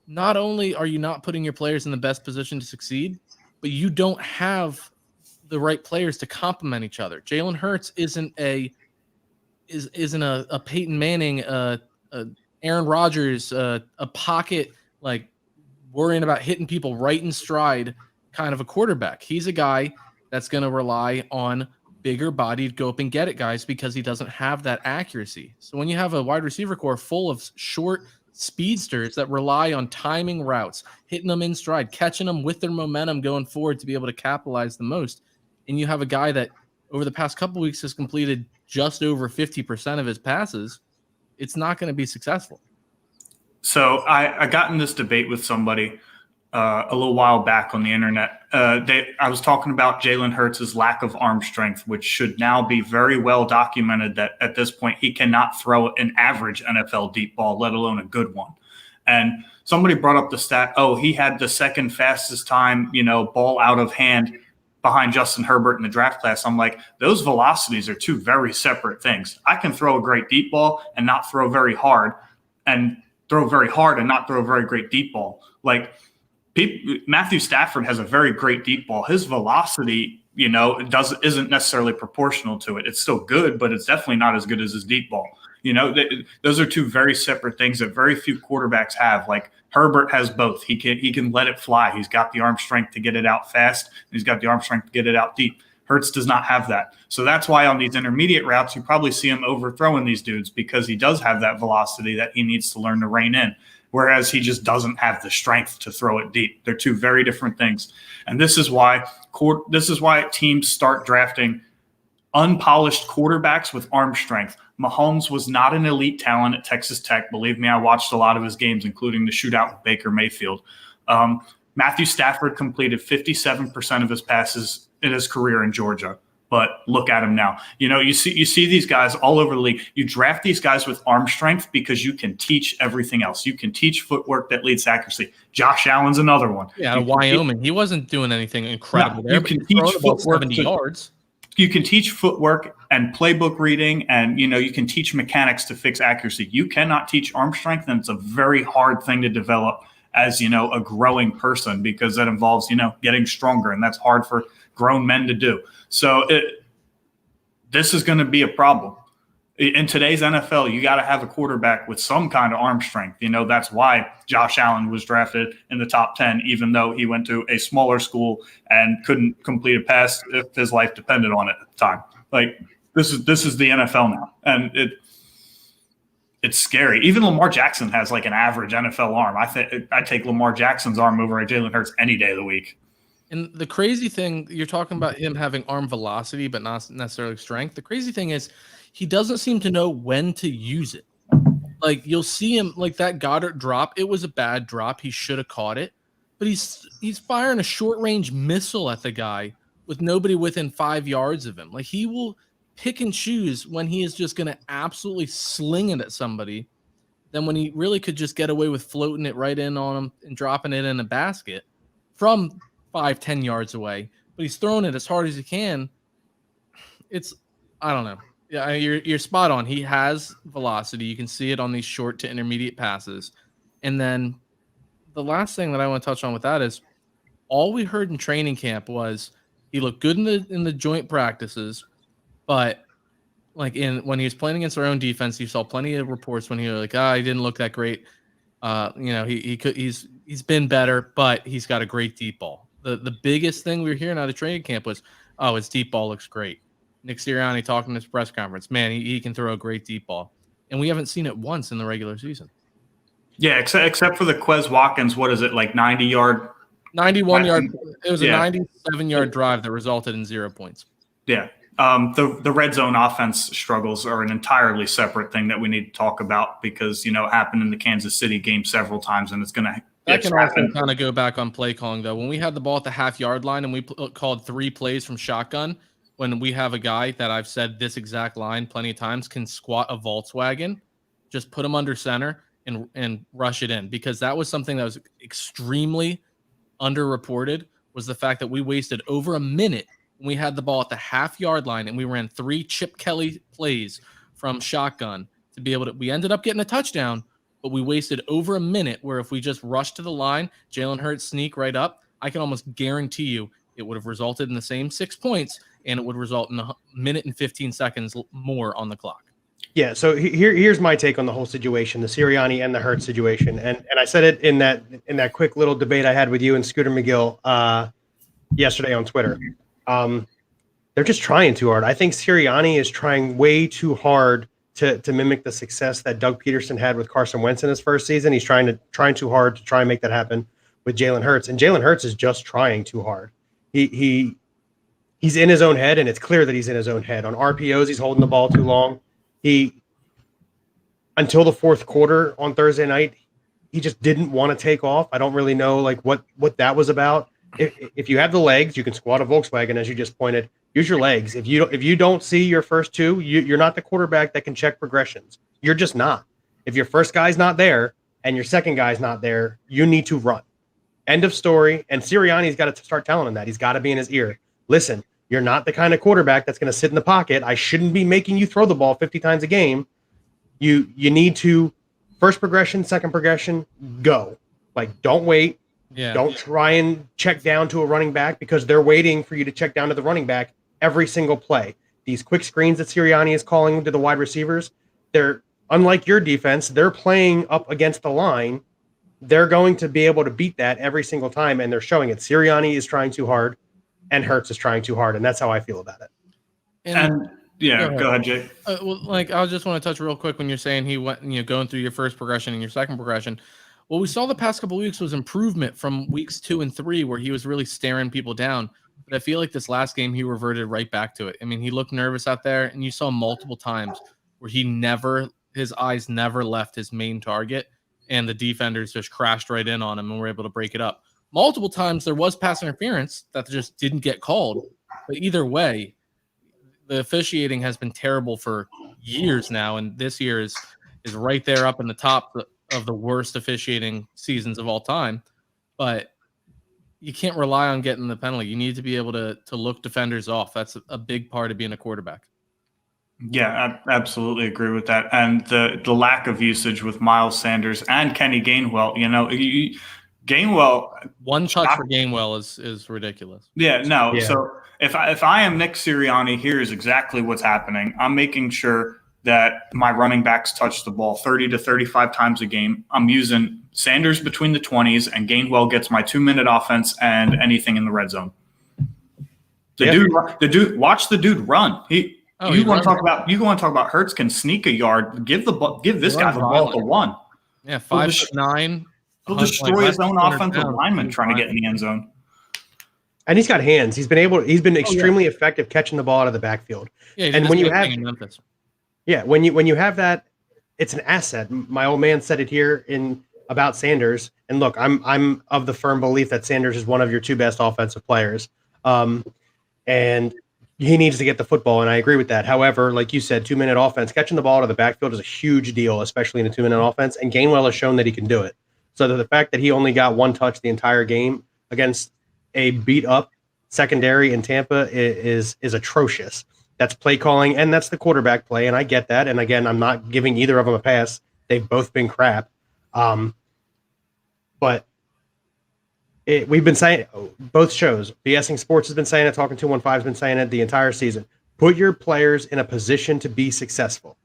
not only are you not putting your players in the best position to succeed, but you don't have the right players to complement each other. Jalen Hurts isn't a Peyton Manning, Aaron Rodgers, a pocket, like worrying about hitting people right in stride kind of a quarterback. He's a guy that's going to rely on bigger bodied go up and get it guys because he doesn't have that accuracy. So when you have a wide receiver core full of short speedsters that rely on timing routes, hitting them in stride, catching them with their momentum going forward to be able to capitalize the most, and you have a guy that over the past couple weeks has completed just over 50% of his passes, it's not going to be successful. So I got in this debate with somebody a little while back on the internet. I was talking about Jalen Hurts' lack of arm strength, which should now be very well documented that at this point he cannot throw an average NFL deep ball, let alone a good one. And somebody brought up the stat, he had the second fastest time, ball out of hand behind Justin Herbert in the draft class. I'm like, those velocities are 2 very separate things. I can throw a great deep ball and not throw very hard, and throw very hard and not throw a very great deep ball. Like Matthew Stafford has a very great deep ball. His velocity, isn't necessarily proportional to it. It's still good, but it's definitely not as good as his deep ball. Those are 2 very separate things that very few quarterbacks have. Like Herbert has both. He can let it fly. He's got the arm strength to get it out fast. He's got the arm strength to get it out deep. Hurts does not have that. So that's why on these intermediate routes, you probably see him overthrowing these dudes because he does have that velocity that he needs to learn to rein in, whereas he just doesn't have the strength to throw it deep. They're 2 very different things. And this is why teams start drafting unpolished quarterbacks with arm strength. Mahomes was not an elite talent at Texas Tech. Believe me, I watched a lot of his games, including the shootout with Baker Mayfield. Matthew Stafford completed 57% of his passes in his career in Georgia. But look at him now. You see these guys all over the league. You draft these guys with arm strength because you can teach everything else. You can teach footwork that leads to accuracy. Josh Allen's another one. Yeah, Wyoming. He wasn't doing anything incredible there. You can teach footwork 70 yards. You can teach footwork and playbook reading, and you can teach mechanics to fix accuracy. You cannot teach arm strength, and it's a very hard thing to develop as a growing person because that involves getting stronger, and that's hard for grown men to do. So this is going to be a problem. In today's NFL, you got to have a quarterback with some kind of arm strength. That's why Josh Allen was drafted in the top 10, even though he went to a smaller school and couldn't complete a pass if his life depended on it at the time. Like this is the NFL now, and it's scary. Even Lamar Jackson has like an average NFL arm. I take Lamar Jackson's arm over Jalen Hurts any day of the week. And the crazy thing, you're talking about him having arm velocity, but not necessarily strength. The crazy thing is he doesn't seem to know when to use it. Like you'll see him like that Goddard drop. It was a bad drop. He should have caught it, but he's firing a short range missile at the guy with nobody within 5 yards of him. Like he will pick and choose when he is just going to absolutely sling it at somebody. Then when he really could just get away with floating it right in on him and dropping it in a basket from 5-10 yards away, but he's throwing it as hard as he can. I don't know. Yeah, you're spot on. He has velocity. You can see it on these short to intermediate passes. And then the last thing that I want to touch on with that is all we heard in training camp was he looked good in the joint practices, but like when he was playing against our own defense, you saw plenty of reports when he was like, he didn't look that great. He's been better, but he's got a great deep ball. The biggest thing we were hearing out of training camp was, oh, his deep ball looks great. Nick Sirianni talking in his press conference, man, he can throw a great deep ball. And we haven't seen it once in the regular season. Yeah, except for the Quez Watkins, what is it, like 90-yard? 91-yard. It was a 97-yard drive that resulted in 0 points. Yeah. The red zone offense struggles are an entirely separate thing that we need to talk about because, it happened in the Kansas City game several times, and it's going to that can also kind of go back on play calling, though. When we had the ball at the half-yard line and we called 3 plays from shotgun, when we have a guy that I've said this exact line plenty of times can squat a Volkswagen, just put him under center and rush it in, because that was something that was extremely underreported, was the fact that we wasted over a minute when we had the ball at the half-yard line and we ran 3 Chip Kelly plays from shotgun to be able to – we ended up getting a touchdown, but we wasted over a minute where if we just rushed to the line, Jalen Hurts sneak right up, I can almost guarantee you it would have resulted in the same 6 points, and it would result in a minute and 15 seconds more on the clock. Yeah, so here's my take on the whole situation, the Sirianni and the Hurts situation. And I said it in that quick little debate I had with you and Scooter McGill yesterday on Twitter. They're just trying too hard. I think Sirianni is trying way too hard to mimic the success that Doug Peterson had with Carson Wentz in his first season. He's trying too hard to try and make that happen with Jalen Hurts. And Jalen Hurts is just trying too hard. He's in his own head, and it's clear that he's in his own head. On RPOs, he's holding the ball too long. Until the fourth quarter on Thursday night, he just didn't want to take off. I don't really know what that was about. If you have the legs, you can squat a Volkswagen, as you just pointed. Use your legs. If you don't see your first 2, you're not the quarterback that can check progressions. You're just not. If your first guy's not there and your second guy's not there, you need to run. End of story. And Sirianni's got to start telling him that. He's got to be in his ear. Listen, you're not the kind of quarterback that's going to sit in the pocket. I shouldn't be making you throw the ball 50 times a game. You need to first progression, second progression, go. Don't wait. Yeah. Don't try and check down to a running back because they're waiting for you to check down to the running back every single play. These quick screens that Sirianni is calling to the wide receivers, they're unlike your defense. They're playing up against the line. They're going to be able to beat that every single time, and they're showing it. Sirianni is trying too hard, and Hurts is trying too hard, and that's how I feel about it. And go ahead, Jake. I just want to touch real quick when you're saying he went, going through your first progression and your second progression. What we saw the past couple of weeks was improvement from weeks 2 and 3, where he was really staring people down. But I feel like this last game, he reverted right back to it. I mean, he looked nervous out there, and you saw multiple times where his eyes never left his main target, and the defenders just crashed right in on him and were able to break it up. Multiple times there was pass interference that just didn't get called. But either way, the officiating has been terrible for years now, and this year is right there up in the top of the worst officiating seasons of all time. But you can't rely on getting the penalty. You need to be able to look defenders off. That's a big part of being a quarterback. Yeah, I absolutely agree with that. And the lack of usage with Miles Sanders and Kenny Gainwell, Gainwell, one touch for Gainwell is ridiculous. Yeah, no. Yeah. So if I am Nick Sirianni, here is exactly what's happening. I'm making sure that my running backs touch the ball 30 to 35 times a game. I'm using Sanders between the 20s, and Gainwell gets my 2-minute offense and anything in the red zone. The dude, watch the dude run. You want to talk about Hurts can sneak a yard? Give this guy the ball to 1. Yeah, 5'9". He'll destroy his own offensive lineman trying to get in the end zone. And he's got hands. He's been extremely effective catching the ball out of the backfield. Yeah, and when you have that, it's an asset. My old man said it here about Sanders. And look, I'm of the firm belief that Sanders is one of your 2 best offensive players. And he needs to get the football, and I agree with that. However, like you said, 2-minute offense, catching the ball out of the backfield is a huge deal, especially in a 2-minute offense. And Gainwell has shown that he can do it. So the fact that he only got 1 touch the entire game against a beat-up secondary in Tampa is atrocious. That's play calling, and that's the quarterback play, and I get that. And again, I'm not giving either of them a pass. They've both been crap. But we've been saying both shows. BSing Sports has been saying it. Talking 215 has been saying it the entire season. Put your players in a position to be successful.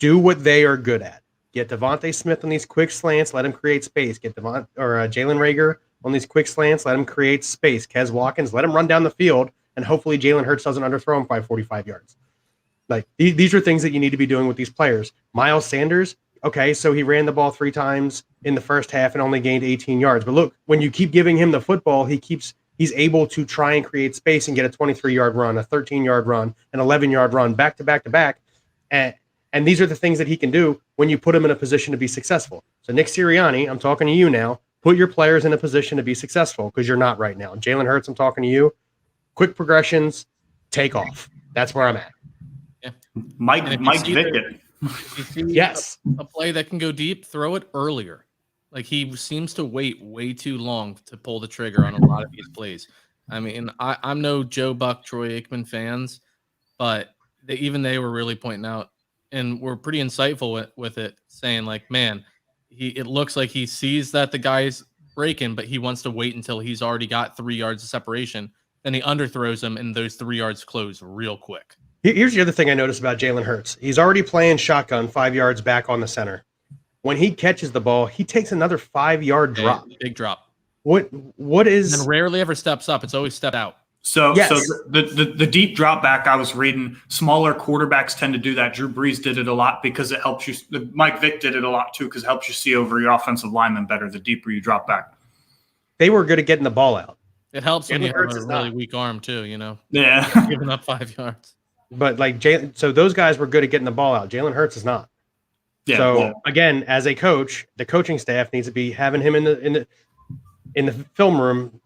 Do what they are good at. Get Devontae Smith on these quick slants. Let him create space. Get Jalen Reagor on these quick slants. Let him create space. Quez Watkins, let him run down the field. and hopefully Jalen Hurts doesn't underthrow him by 45 yards. Like these are things that you need to be doing with these players. Miles Sanders, okay, so he ran the ball 3 times in the first half and only gained 18 yards. But look, when you keep giving him the football, he's able to try and create space and get a 23-yard run, a 13-yard run, an 11-yard run, back to back to back. And these are the things that he can do when you put him in a position to be successful. So Nick Sirianni, I'm talking to you now. Put your players in a position to be successful because you're not right now. Jalen Hurts, I'm talking to you. Quick progressions, take off. That's where I'm at. Yeah. Mike Vick. Yes. A play that can go deep, throw it earlier. Like he seems to wait way too long to pull the trigger on a lot of these plays. I mean, I'm no Joe Buck, Troy Aikman fans, but even they were really pointing out and were pretty insightful with it, saying like, man, it looks like he sees that the guy's breaking, but he wants to wait until he's already got 3 yards of separation. Then he underthrows him, and those 3 yards close real quick. Here's the other thing I noticed about Jalen Hurts. He's already playing shotgun 5 yards back on the center. When he catches the ball, he takes another 5-yard drop. Big drop. What is? And rarely ever steps up. It's always step out. So, yes. so the deep drop back I was reading, smaller quarterbacks tend to do that. Drew Brees did it a lot because it helps you. Mike Vick did it a lot too because it helps you see over your offensive lineman better the deeper you drop back. They were good at getting the ball out. It helps when Jalen you Hurts have a is really not. weak arm too, you know. Yeah. Giving up 5 yards. But like so those guys were good at getting the ball out. Jalen Hurts is not. Yeah. So again, as a coach, the coaching staff needs to be having him in the film room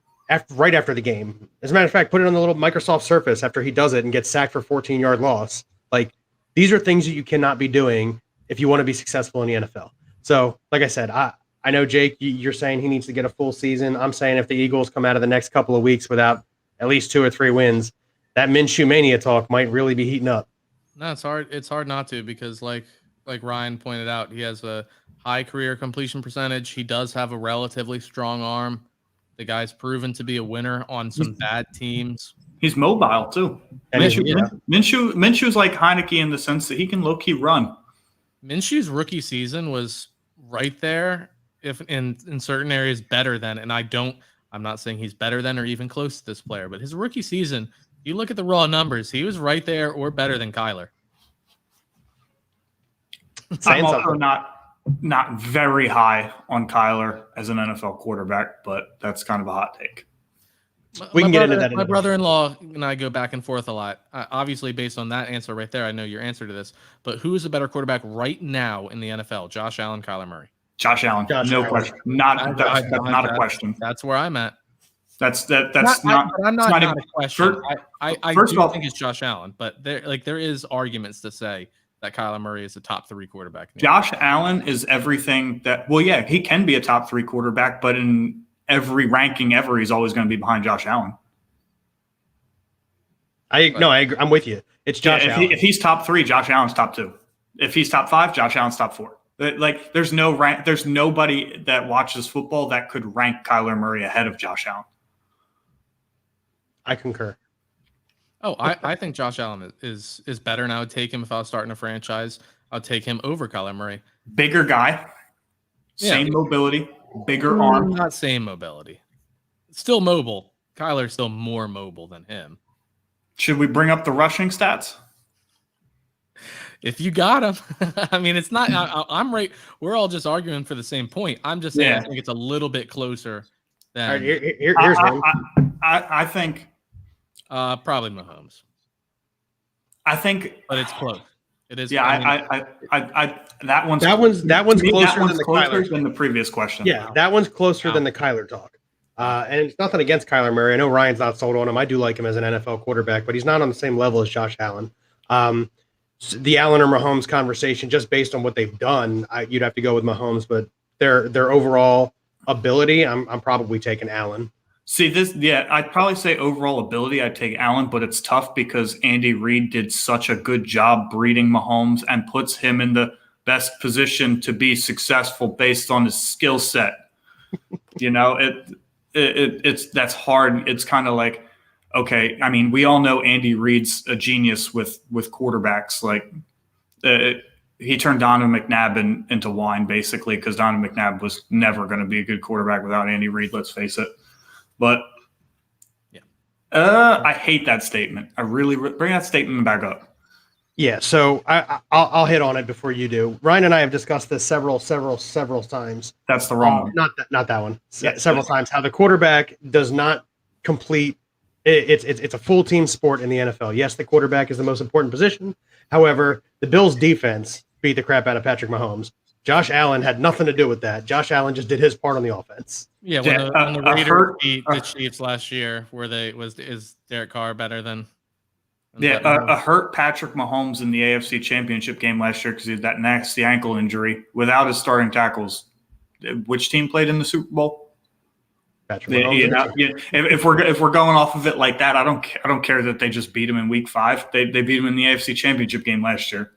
right after the game. As a matter of fact, put it on the little Microsoft Surface after he does it and gets sacked for 14-yard loss. Like these are things that you cannot be doing if you want to be successful in the NFL. So, like I said, I know Jake, you're saying he needs to get a full season. I'm saying if the Eagles come out of the next couple of weeks without at least 2 or 3 wins, that Minshew mania talk might really be heating up. No, it's hard. It's hard not to because like Ryan pointed out, he has a high career completion percentage. He does have a relatively strong arm. The guy's proven to be a winner on some bad teams. He's mobile too. And Minshew's like Heineke in the sense that he can low-key run. Minshew's rookie season was right there, if in certain areas better than, and I'm not saying he's better than or even close to this player, but his rookie season, you look at the raw numbers, he was right there or better than Kyler. I'm also not very high on Kyler as an NFL quarterback, but that's kind of a hot take. We can get into that. My brother-in-law and I go back and forth a lot. Obviously, based on that answer right there, I know your answer to this. But who is a better quarterback right now in the NFL? Josh Allen, Kyler Murray. Josh Allen, no question. Not a question. That's where I'm at. That's not a question. I do off, think it's Josh Allen, but there is arguments to say that Kyler Murray is a top 3 quarterback. Josh Allen is everything that. Well, yeah, he can be a top 3 quarterback, but in every ranking ever, he's always going to be behind Josh Allen. I agree. I'm with you. It's Josh Allen. If he's top 3, Josh Allen's top 2. If he's top 5, Josh Allen's top 4. Like, there's nobody that watches football that could rank Kyler Murray ahead of Josh Allen. I concur. Oh, I think Josh Allen is better, and I would take him if I was starting a franchise. I would take him over Kyler Murray. Bigger guy, same mobility, bigger arm. Not same mobility. Still mobile. Kyler's still more mobile than him. Should we bring up the rushing stats? If you got him. I mean, it's not – I'm right. We're all just arguing for the same point. I'm just saying I think it's a little bit closer than – All right, here's one. I think – probably Mahomes. I think – but it's close. It is. Yeah, that one's closer than the previous question. Yeah, that one's closer than the Kyler talk. And it's nothing against Kyler Murray. I know Ryan's not sold on him. I do like him as an NFL quarterback, but he's not on the same level as Josh Allen. The Allen or Mahomes conversation, just based on what they've done, you'd have to go with Mahomes. But their overall ability, I'm probably taking Allen. See this, I'd probably say overall ability, I'd take Allen, but it's tough because Andy Reid did such a good job breeding Mahomes and puts him in the best position to be successful based on his skill set. You know, that's hard. It's kind of like, okay, I mean, we all know Andy Reid's a genius with quarterbacks. Like he turned Donovan McNabb into wine basically because Donovan McNabb was never going to be a good quarterback without Andy Reid. Let's face it. But I hate that statement. I really bring that statement back up. Yeah, so I'll hit on it before you do. Ryan and I have discussed this several times. That's the wrong one. Not that one. Yeah, several times. How the quarterback does not complete. It's a full team sport in the NFL. Yes, the quarterback is the most important position. However, the Bills' defense beat the crap out of Patrick Mahomes. Josh Allen had nothing to do with that. Josh Allen just did his part on the offense. Yeah, when the Raiders beat the Chiefs last year, is Derek Carr better than? A hurt Patrick Mahomes in the AFC Championship game last year because he had that nasty ankle injury without his starting tackles. Which team played in the Super Bowl? Patrick Mahomes. If we're going off of it like that, I don't care that they just beat him in Week 5. They beat him in the AFC Championship game last year.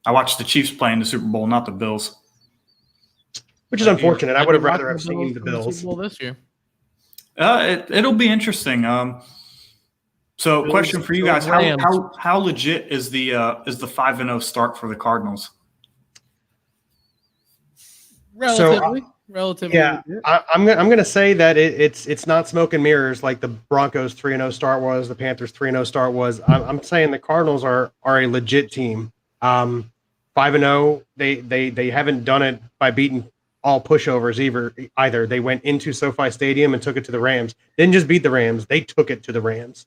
I watched the Chiefs play in the Super Bowl, not the Bills. Which is unfortunate. I would have rather have seen the Bills Super Bowl this year. It'll be interesting. So, question for you guys: How legit is the 5-0 start for the Cardinals? Relatively. Yeah, I'm gonna say that it's not smoke and mirrors like the Broncos 3-0 start was, the Panthers 3-0 start was. I'm saying the Cardinals are a legit team. 5-0. They haven't done it by beating all pushovers either. They went into SoFi Stadium and took it to the Rams. Didn't just beat the Rams; they took it to the Rams.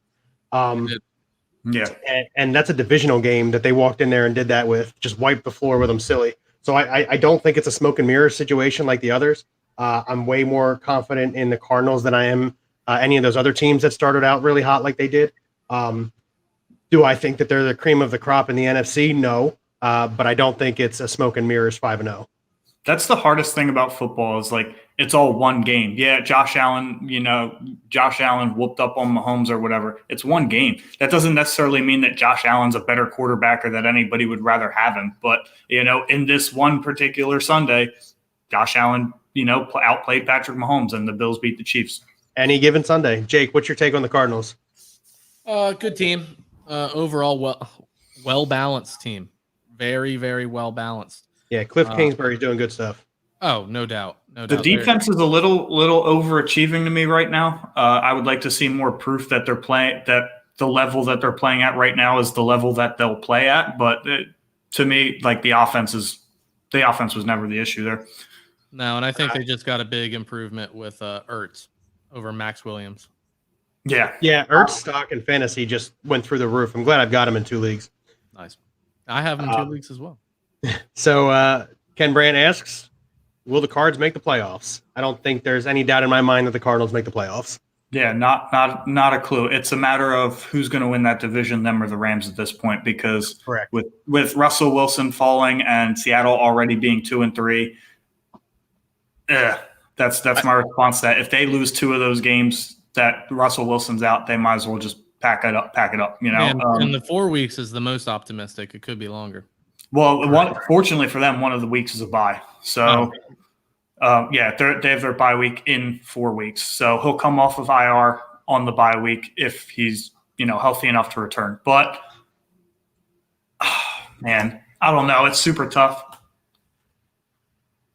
Yeah, and that's a divisional game that they walked in there and did that with, just wiped the floor with them silly. So I don't think it's a smoke and mirror situation like the others. I'm way more confident in the Cardinals than I am any of those other teams that started out really hot like they did. Do I think that they're the cream of the crop in the NFC? No, but I don't think it's a smoke and mirrors 5-0. That's the hardest thing about football is like it's all one game. Yeah, Josh Allen whooped up on Mahomes or whatever. It's one game. That doesn't necessarily mean that Josh Allen's a better quarterback or that anybody would rather have him. But, in this one particular Sunday, Josh Allen, outplayed Patrick Mahomes and the Bills beat the Chiefs. Any given Sunday. Jake, what's your take on the Cardinals? Good team. Overall, well-balanced team. Very, very well-balanced. Yeah, Cliff Kingsbury's doing good stuff. Oh, no doubt. The defense is a little overachieving to me right now. I would like to see more proof that they're playing, that the level that they're playing at right now is the level that they'll play at. But to me, like the offense was never the issue there. No, and I think they just got a big improvement with Ertz over Max Williams. Yeah, Ertz stock and fantasy just went through the roof. I'm glad I've got him in 2 leagues. Nice. I have him in 2 leagues as well. So Ken Brandt asks, will the Cards make the playoffs? I don't think there's any doubt in my mind that the Cardinals make the playoffs. Yeah, not a clue. It's a matter of who's going to win that division, them or the Rams at this point, because Correct. with Russell Wilson falling and Seattle already being 2-3, that's my response to that. If they lose 2 of those games that Russell Wilson's out, they might as well just pack it up. And the 4 weeks is the most optimistic. It could be longer. Well, fortunately for them, one of the weeks is a bye. So, they have their bye week in 4 weeks. So he'll come off of IR on the bye week if he's, healthy enough to return. But, man, I don't know. It's super tough.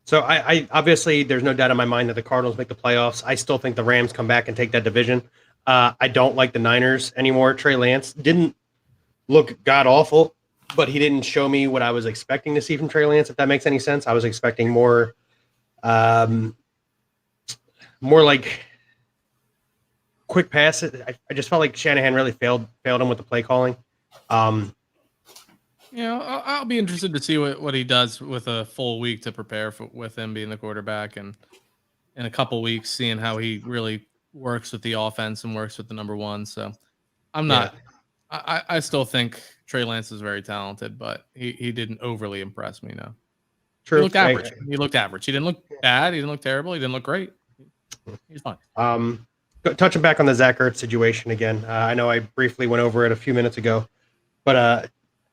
So I obviously there's no doubt in my mind that the Cardinals make the playoffs. I still think the Rams come back and take that division. I don't like the Niners anymore. Trey Lance didn't look god awful, but he didn't show me what I was expecting to see from Trey Lance, if that makes any sense. I was expecting more like quick passes. I just felt like Shanahan really failed him with the play calling. I'll be interested to see what he does with a full week to prepare with him being the quarterback, and in a couple weeks seeing how he really works with the offense and works with the number one. So I'm not. Yeah. I still think Trey Lance is very talented, but he didn't overly impress me. No. True. He looked average. He didn't look bad. He didn't look terrible. He didn't look great. He's fine. Touching back on the Zach Ertz situation again. I know I briefly went over it a few minutes ago, but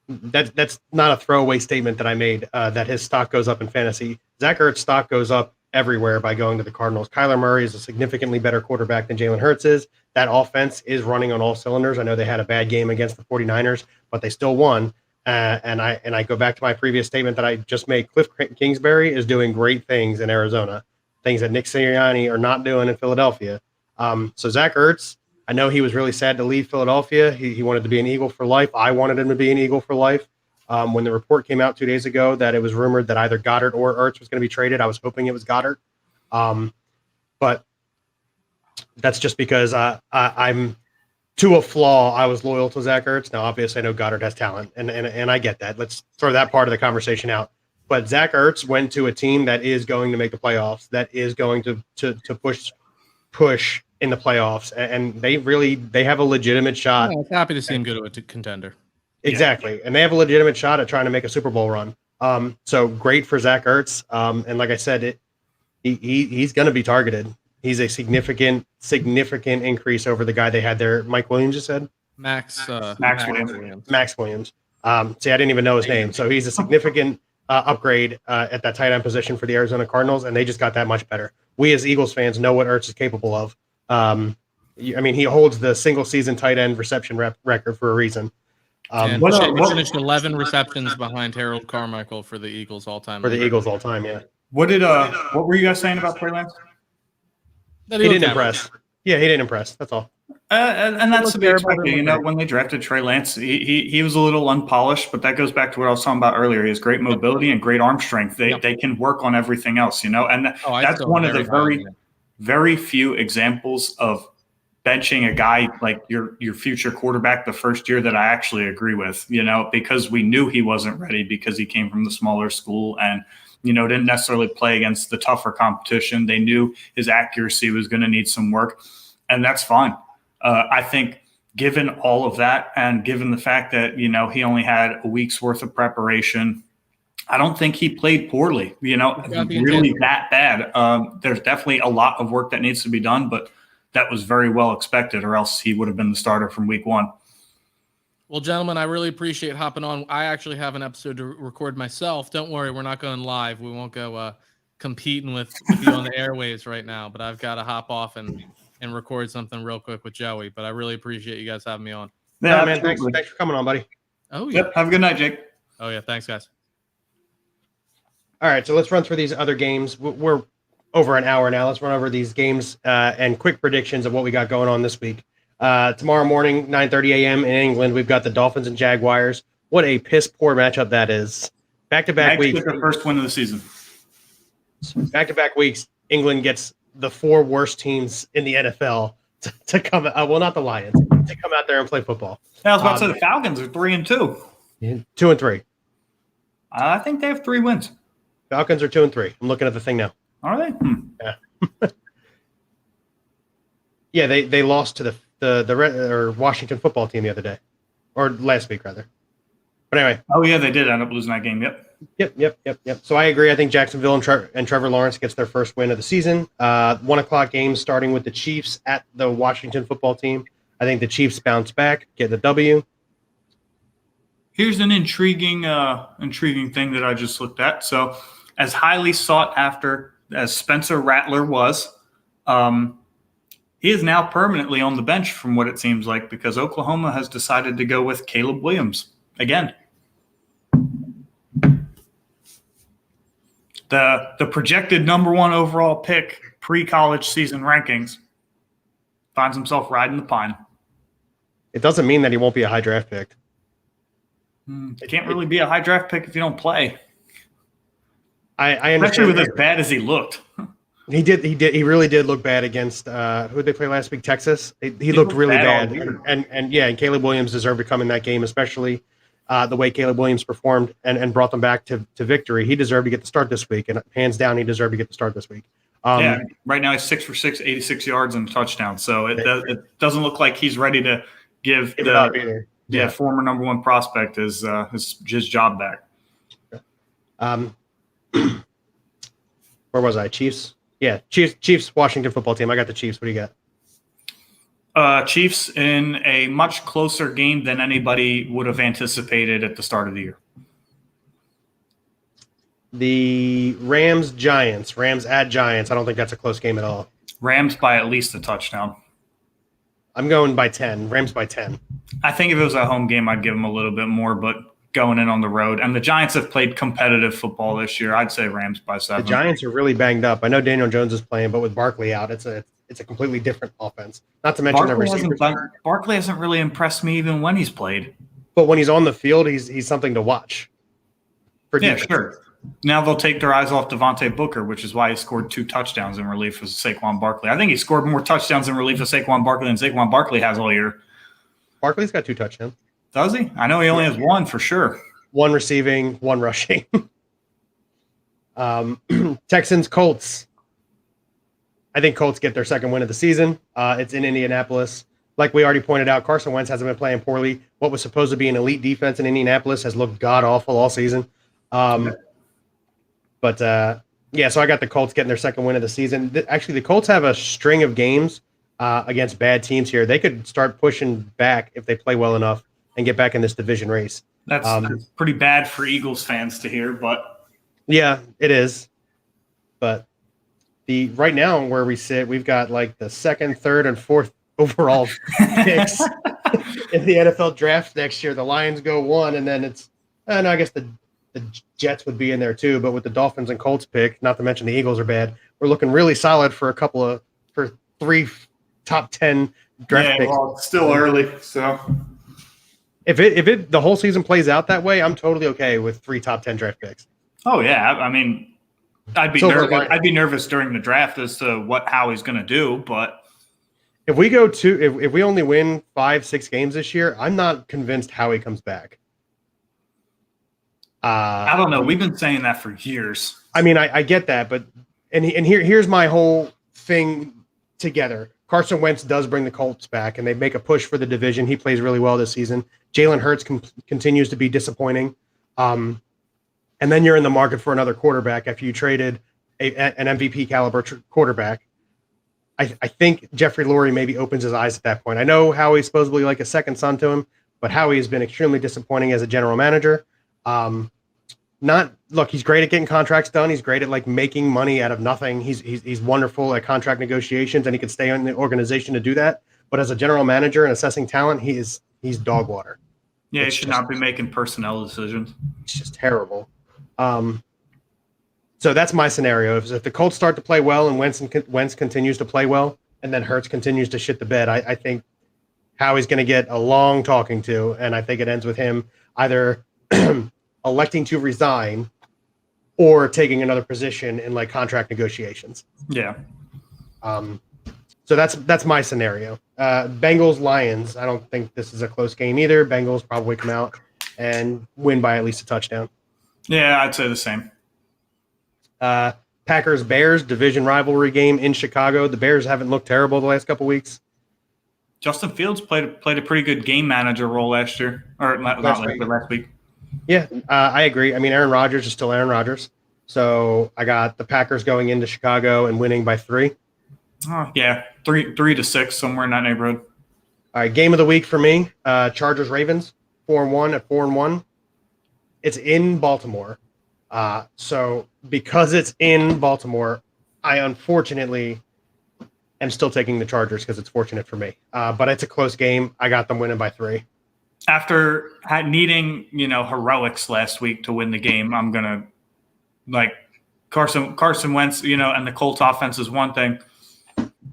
that's not a throwaway statement that I made, that his stock goes up in fantasy. Zach Ertz stock goes up everywhere by going to the Cardinals. Kyler Murray is a significantly better quarterback than Jalen Hurts is. That offense is running on all cylinders. I know they had a bad game against the 49ers, but they still won. And I go back to my previous statement that I just made. Cliff Kingsbury is doing great things in Arizona, things that Nick Sirianni are not doing in Philadelphia. So Zach Ertz, I know he was really sad to leave Philadelphia. He wanted to be an Eagle for life. I wanted him to be an Eagle for life. When the report came out 2 days ago that it was rumored that either Goddard or Ertz was going to be traded, I was hoping it was Goddard. But that's just because I'm to a flaw. I was loyal to Zach Ertz. Now, obviously, I know Goddard has talent, and I get that. Let's throw that part of the conversation out. But Zach Ertz went to a team that is going to make the playoffs, that is going to push in the playoffs, and they have a legitimate shot. I was happy to see him go to a contender. Exactly, and they have a legitimate shot at trying to make a Super Bowl run. So great for Zach Ertz. And like I said, he's going to be targeted. He's a significant increase over the guy they had there. Mike Williams, you said? Max Williams. Max Williams. See, I didn't even know his name. So he's a significant upgrade at that tight end position for the Arizona Cardinals, and they just got that much better. We as Eagles fans know what Ertz is capable of. He holds the single season tight end reception record for a reason. He finished 11 receptions behind Harold Carmichael for the Eagles all-time. Yeah. What were you guys saying about Trey Lance? He didn't impress. Yeah, he didn't impress. That's all. And that's to be expected. When they drafted Trey Lance, he was a little unpolished, but that goes back to what I was talking about earlier. He has great mobility and great arm strength. They can work on everything else, and that's one of the very few examples of benching a guy like your future quarterback the first year that I actually agree with, because we knew he wasn't ready because he came from the smaller school and didn't necessarily play against the tougher competition. They knew his accuracy was going to need some work, and that's fine. I think given all of that and given the fact that, he only had a week's worth of preparation, I don't think he played poorly, really that bad. There's definitely a lot of work that needs to be done, but that was very well expected, or else he would have been the starter from week one. Well, gentlemen, I really appreciate hopping on. I actually have an episode to record myself. Don't worry, we're not going live. We won't go competing with you on the airwaves right now, but I've got to hop off and record something real quick with Joey. But I really appreciate you guys having me on. Yeah, man. Thanks for coming on, buddy. Oh, yeah. Yep. Have a good night, Jake. Oh, yeah. Thanks, guys. All right, so let's run through these other games. We're over an hour now. Let's run over these games and quick predictions of what we got going on this week. Tomorrow morning, 9:30 a.m. in England, we've got the Dolphins and Jaguars. What a piss-poor matchup that is. Back-to-back weeks. Their first win of the season. Back-to-back weeks, England gets the four worst teams in the NFL to come – well, not the Lions – to come out there and play football. I was about to say the Falcons are 3-2. 2-3. I think they have 3 wins. Falcons are 2-3. I'm looking at the thing now. Are they? Yeah. Yeah, they lost to the Washington football team the other day, or last week rather. But anyway. Oh yeah, they did end up losing that game. Yep. So I agree. I think Jacksonville and Trevor Lawrence gets their first win of the season. 1:00 game starting with the Chiefs at the Washington football team. I think the Chiefs bounce back, get the W. Here's an intriguing thing that I just looked at. So, as highly sought after as Spencer Rattler was, he is now permanently on the bench from what it seems like because Oklahoma has decided to go with Caleb Williams again. The projected number 1 overall pick pre-college season rankings finds himself riding the pine. It doesn't mean that he won't be a high draft pick. It can't really be a high draft pick if you don't play. I understand. Especially with as bad as he looked. He really did look bad against who did they play last week? Texas. He looked really bad. And Caleb Williams deserved to come in that game, especially the way Caleb Williams performed and brought them back to victory. He deserved to get the start this week, and hands down, he desered to get the start this week. Right now he's 6 for 6, 86 yards and a touchdown. So it doesn't look like he's ready to give the former number 1 prospect his job back. Where was I? Chiefs. Yeah, Chiefs, Washington football team. I got the Chiefs. What do you got? Chiefs in a much closer game than anybody would have anticipated at the start of the year. The Rams at Giants. I don't think that's a close game at all. Rams by at least a touchdown. I'm going by 10. Rams by 10. I think if it was a home game, I'd give them a little bit more, but going in on the road. And the Giants have played competitive football this year. I'd say Rams by 7. The Giants are really banged up. I know Daniel Jones is playing, but with Barkley out, it's a completely different offense. Not to mention Barkley hasn't really impressed me even when he's played. But when he's on the field, he's something to watch. Yeah, sure. Now they'll take their eyes off Devontae Booker, which is why he scored 2 touchdowns in relief of Saquon Barkley. I think he scored more touchdowns in relief of Saquon Barkley than Saquon Barkley has all year. Barkley's got 2 touchdowns. Does he? I know he only has 1 for sure. 1 receiving, 1 rushing. Texans Colts. I think Colts get their second win of the season. It's in Indianapolis. Like we already pointed out, Carson Wentz hasn't been playing poorly. What was supposed to be an elite defense in Indianapolis has looked god-awful all season. So I got the Colts getting their second win of the season. Actually, the Colts have a string of games against bad teams here. They could start pushing back if they play well enough and get back in this division race. That's pretty bad for Eagles fans to hear, but yeah, it is. But right now where we sit, we've got like the 2nd, 3rd, and 4th overall picks in the NFL draft next year. The Lions go 1, and then I guess the Jets would be in there too. But with the Dolphins and Colts pick, not to mention the Eagles are bad, we're looking really solid for 3 top 10 draft picks. Well, it's still early, so if the whole season plays out that way, I'm totally okay with 3 top 10 draft picks. Oh yeah, I mean, I'd be nervous during the draft as to how he's going to do, but if we only win 5-6 games this year, I'm not convinced Howie comes back. I don't know. We've been saying that for years. I mean, I get that, but here's my whole thing together. Carson Wentz does bring the Colts back, and they make a push for the division. He plays really well this season. Jalen Hurts continues to be disappointing. And then you're in the market for another quarterback after you traded an MVP caliber quarterback. I think Jeffrey Lurie maybe opens his eyes at that point. I know Howie's supposedly like a second son to him, but Howie has been extremely disappointing as a general manager. He's great at getting contracts done. He's great at like making money out of nothing. He's wonderful at contract negotiations, and he could stay in the organization to do that. But as a general manager and assessing talent, he's dog water. Yeah, he should not be making personnel decisions. It's just terrible. So that's my scenario. If the Colts start to play well and Wentz continues to play well, and then Hurts continues to shit the bed, I think Howie's going to get a long talking to, and I think it ends with him either electing to resign or taking another position in like contract negotiations. Yeah. So that's my scenario. Bengals Lions. I don't think this is a close game either. Bengals probably come out and win by at least a touchdown. Yeah, I'd say the same. Packers Bears division rivalry game in Chicago. The Bears haven't looked terrible the last couple weeks. Justin Fields played a pretty good game manager role last year, or last week. Yeah, I agree. I mean, Aaron Rodgers is still Aaron Rodgers. So I got the Packers going into Chicago and winning by 3. Oh, yeah, 3-6, somewhere in that neighborhood. All right, game of the week for me, Chargers Ravens, 4-1 at 4-1. It's in Baltimore. So because it's in Baltimore, I unfortunately am still taking the Chargers because it's fortunate for me. But it's a close game. I got them winning by 3. After needing, heroics last week to win the game, I'm gonna like Carson Wentz, and the Colts offense is one thing.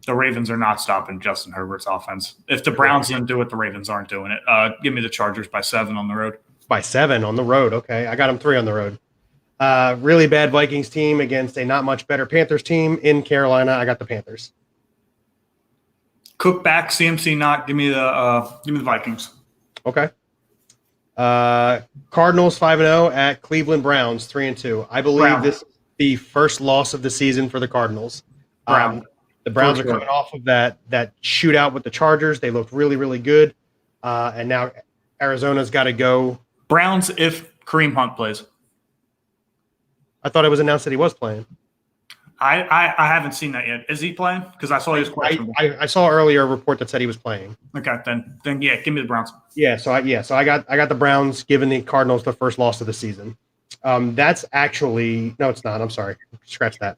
The Ravens are not stopping Justin Herbert's offense. If the Browns didn't do it, the Ravens aren't doing it. Give me the Chargers by 7 on the road. By 7 on the road. Okay. I got them 3 on the road. Really bad Vikings team against a not much better Panthers team in Carolina. I got the Panthers. Cook back, CMC not. Give me the Vikings. Okay. Cardinals 5-0 at Cleveland Browns 3-2. I believe this is the first loss of the season for the Cardinals. The Browns are coming off of that shootout with the Chargers. They looked really, really good. And now Arizona's got to go. Browns if Kareem Hunt plays. I thought it was announced that he was playing. I haven't seen that yet. Is he playing? Because I saw he was questionable. I saw earlier a report that said he was playing. Okay, then yeah, give me the Browns. So I got the Browns giving the Cardinals the first loss of the season. That's actually no, it's not. I'm sorry. Scratch that.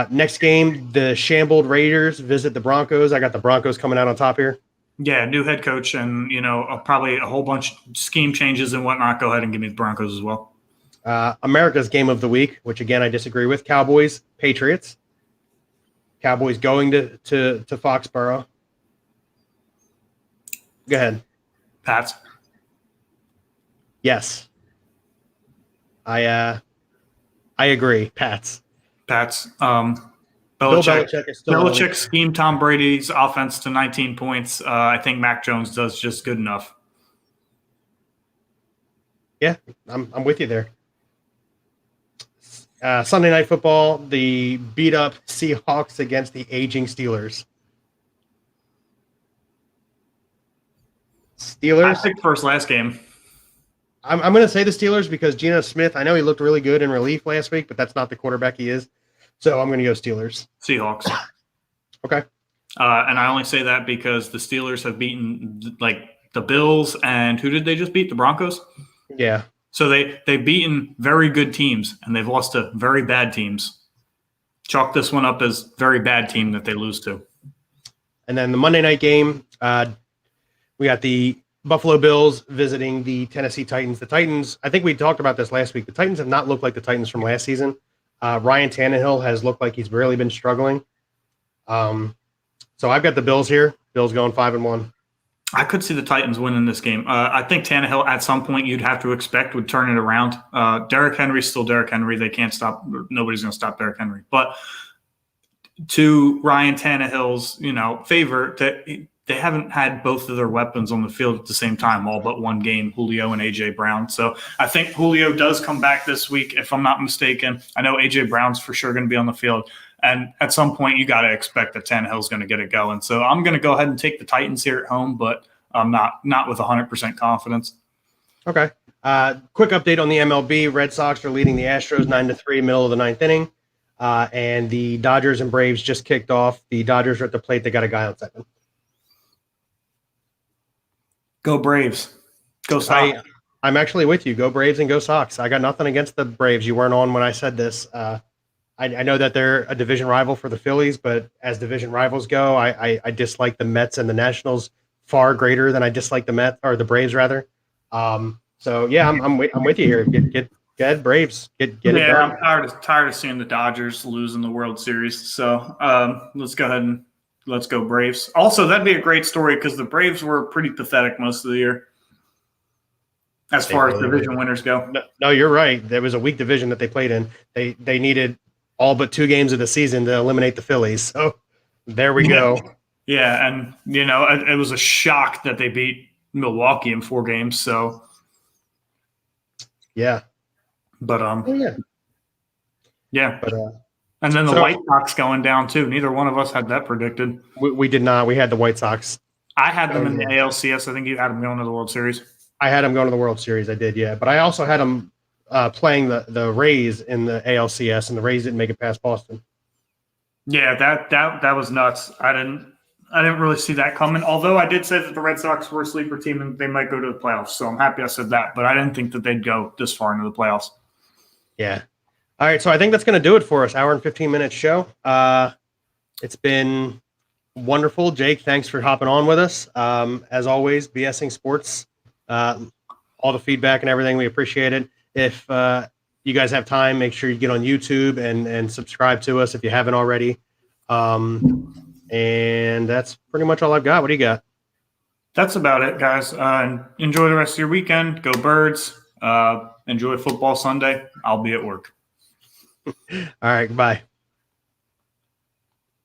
Next game, the shambled Raiders visit the Broncos. I got the Broncos coming out on top here. Yeah, new head coach and probably a whole bunch of scheme changes and whatnot. Go ahead and give me the Broncos as well. America's game of the week, which again I disagree with. Cowboys, Patriots. Cowboys going to Foxborough. Go ahead. Pats. Yes. I agree. Pats. Bill Belichick is still Belichick schemed Tom Brady's offense to 19 points. I think Mac Jones does just good enough. Yeah, I'm with you there. Sunday Night Football, the beat-up Seahawks against the aging Steelers. I picked first last game. I'm going to say the Steelers because Geno Smith, I know he looked really good in relief last week, but that's not the quarterback he is. So I'm going to go Steelers. Seahawks. Okay. And I only say that because the Steelers have beaten like the Bills and who did they just beat? The Broncos? Yeah. So they've beaten very good teams and they've lost to very bad teams. Chalk this one up as very bad team that they lose to. And then the Monday night game, we got the Buffalo Bills visiting the Tennessee Titans. The Titans, I think we talked about this last week. The Titans have not looked like the Titans from last season. Ryan Tannehill has looked like he's really been struggling. So I've got the Bills here. Bills going 5-1. I could see the Titans winning this game. I think Tannehill at some point you'd have to expect would turn it around. Derrick Henry's still Derrick Henry. They can't stop. Nobody's going to stop Derrick Henry. But to Ryan Tannehill's, favor, they haven't had both of their weapons on the field at the same time, all but one game, Julio and A.J. Brown. So I think Julio does come back this week, if I'm not mistaken. I know A.J. Brown's for sure going to be on the field. And at some point, you got to expect that Tannehill's going to get it going. So I'm going to go ahead and take the Titans here at home, but I'm not with 100% confidence. Okay. Quick update on the MLB. Red Sox are leading the Astros 9-3, middle of the ninth inning. And the Dodgers and Braves just kicked off. The Dodgers are at the plate. They got a guy on second. Go Braves. Go Sox. I'm actually with you. Go Braves and go Sox. I got nothing against the Braves. You weren't on when I said this. I know that they're a division rival for the Phillies, but as division rivals go, I dislike the Mets and the Nationals far greater than I dislike the Mets or the Braves rather. So yeah, I'm with you here. Get Braves. Get it done. I'm tired of seeing the Dodgers lose in the World Series. So let's go ahead and let's go Braves. Also, that'd be a great story because the Braves were pretty pathetic most of the year as far as division winners go. No, you're right. There was a weak division that they played in. They needed all but 2 games of the season to eliminate the Phillies. So there we go. Yeah, and it was a shock that they beat Milwaukee in 4 games. So yeah, but yeah, but and then the White Sox going down too. Neither one of us had that predicted. We did not. We had the White Sox. I had them in the ALCS. I think you had them going to the World Series. I had them going to the World Series. I did, yeah. But I also had them playing the Rays in the ALCS, and the Rays didn't make it past Boston. Yeah, that was nuts. I didn't really see that coming. Although I did say that the Red Sox were a sleeper team and they might go to the playoffs. So I'm happy I said that. But I didn't think that they'd go this far into the playoffs. Yeah. All right, so I think that's going to do it for us. Hour and 15-minute show. It's been wonderful. Jake, thanks for hopping on with us. As always, BSing Sports, all the feedback and everything, we appreciate it. If you guys have time, make sure you get on YouTube and subscribe to us if you haven't already. And that's pretty much all I've got. What do you got? That's about it, guys. Enjoy the rest of your weekend. Go Birds. Enjoy football Sunday. I'll be at work. All right. Bye.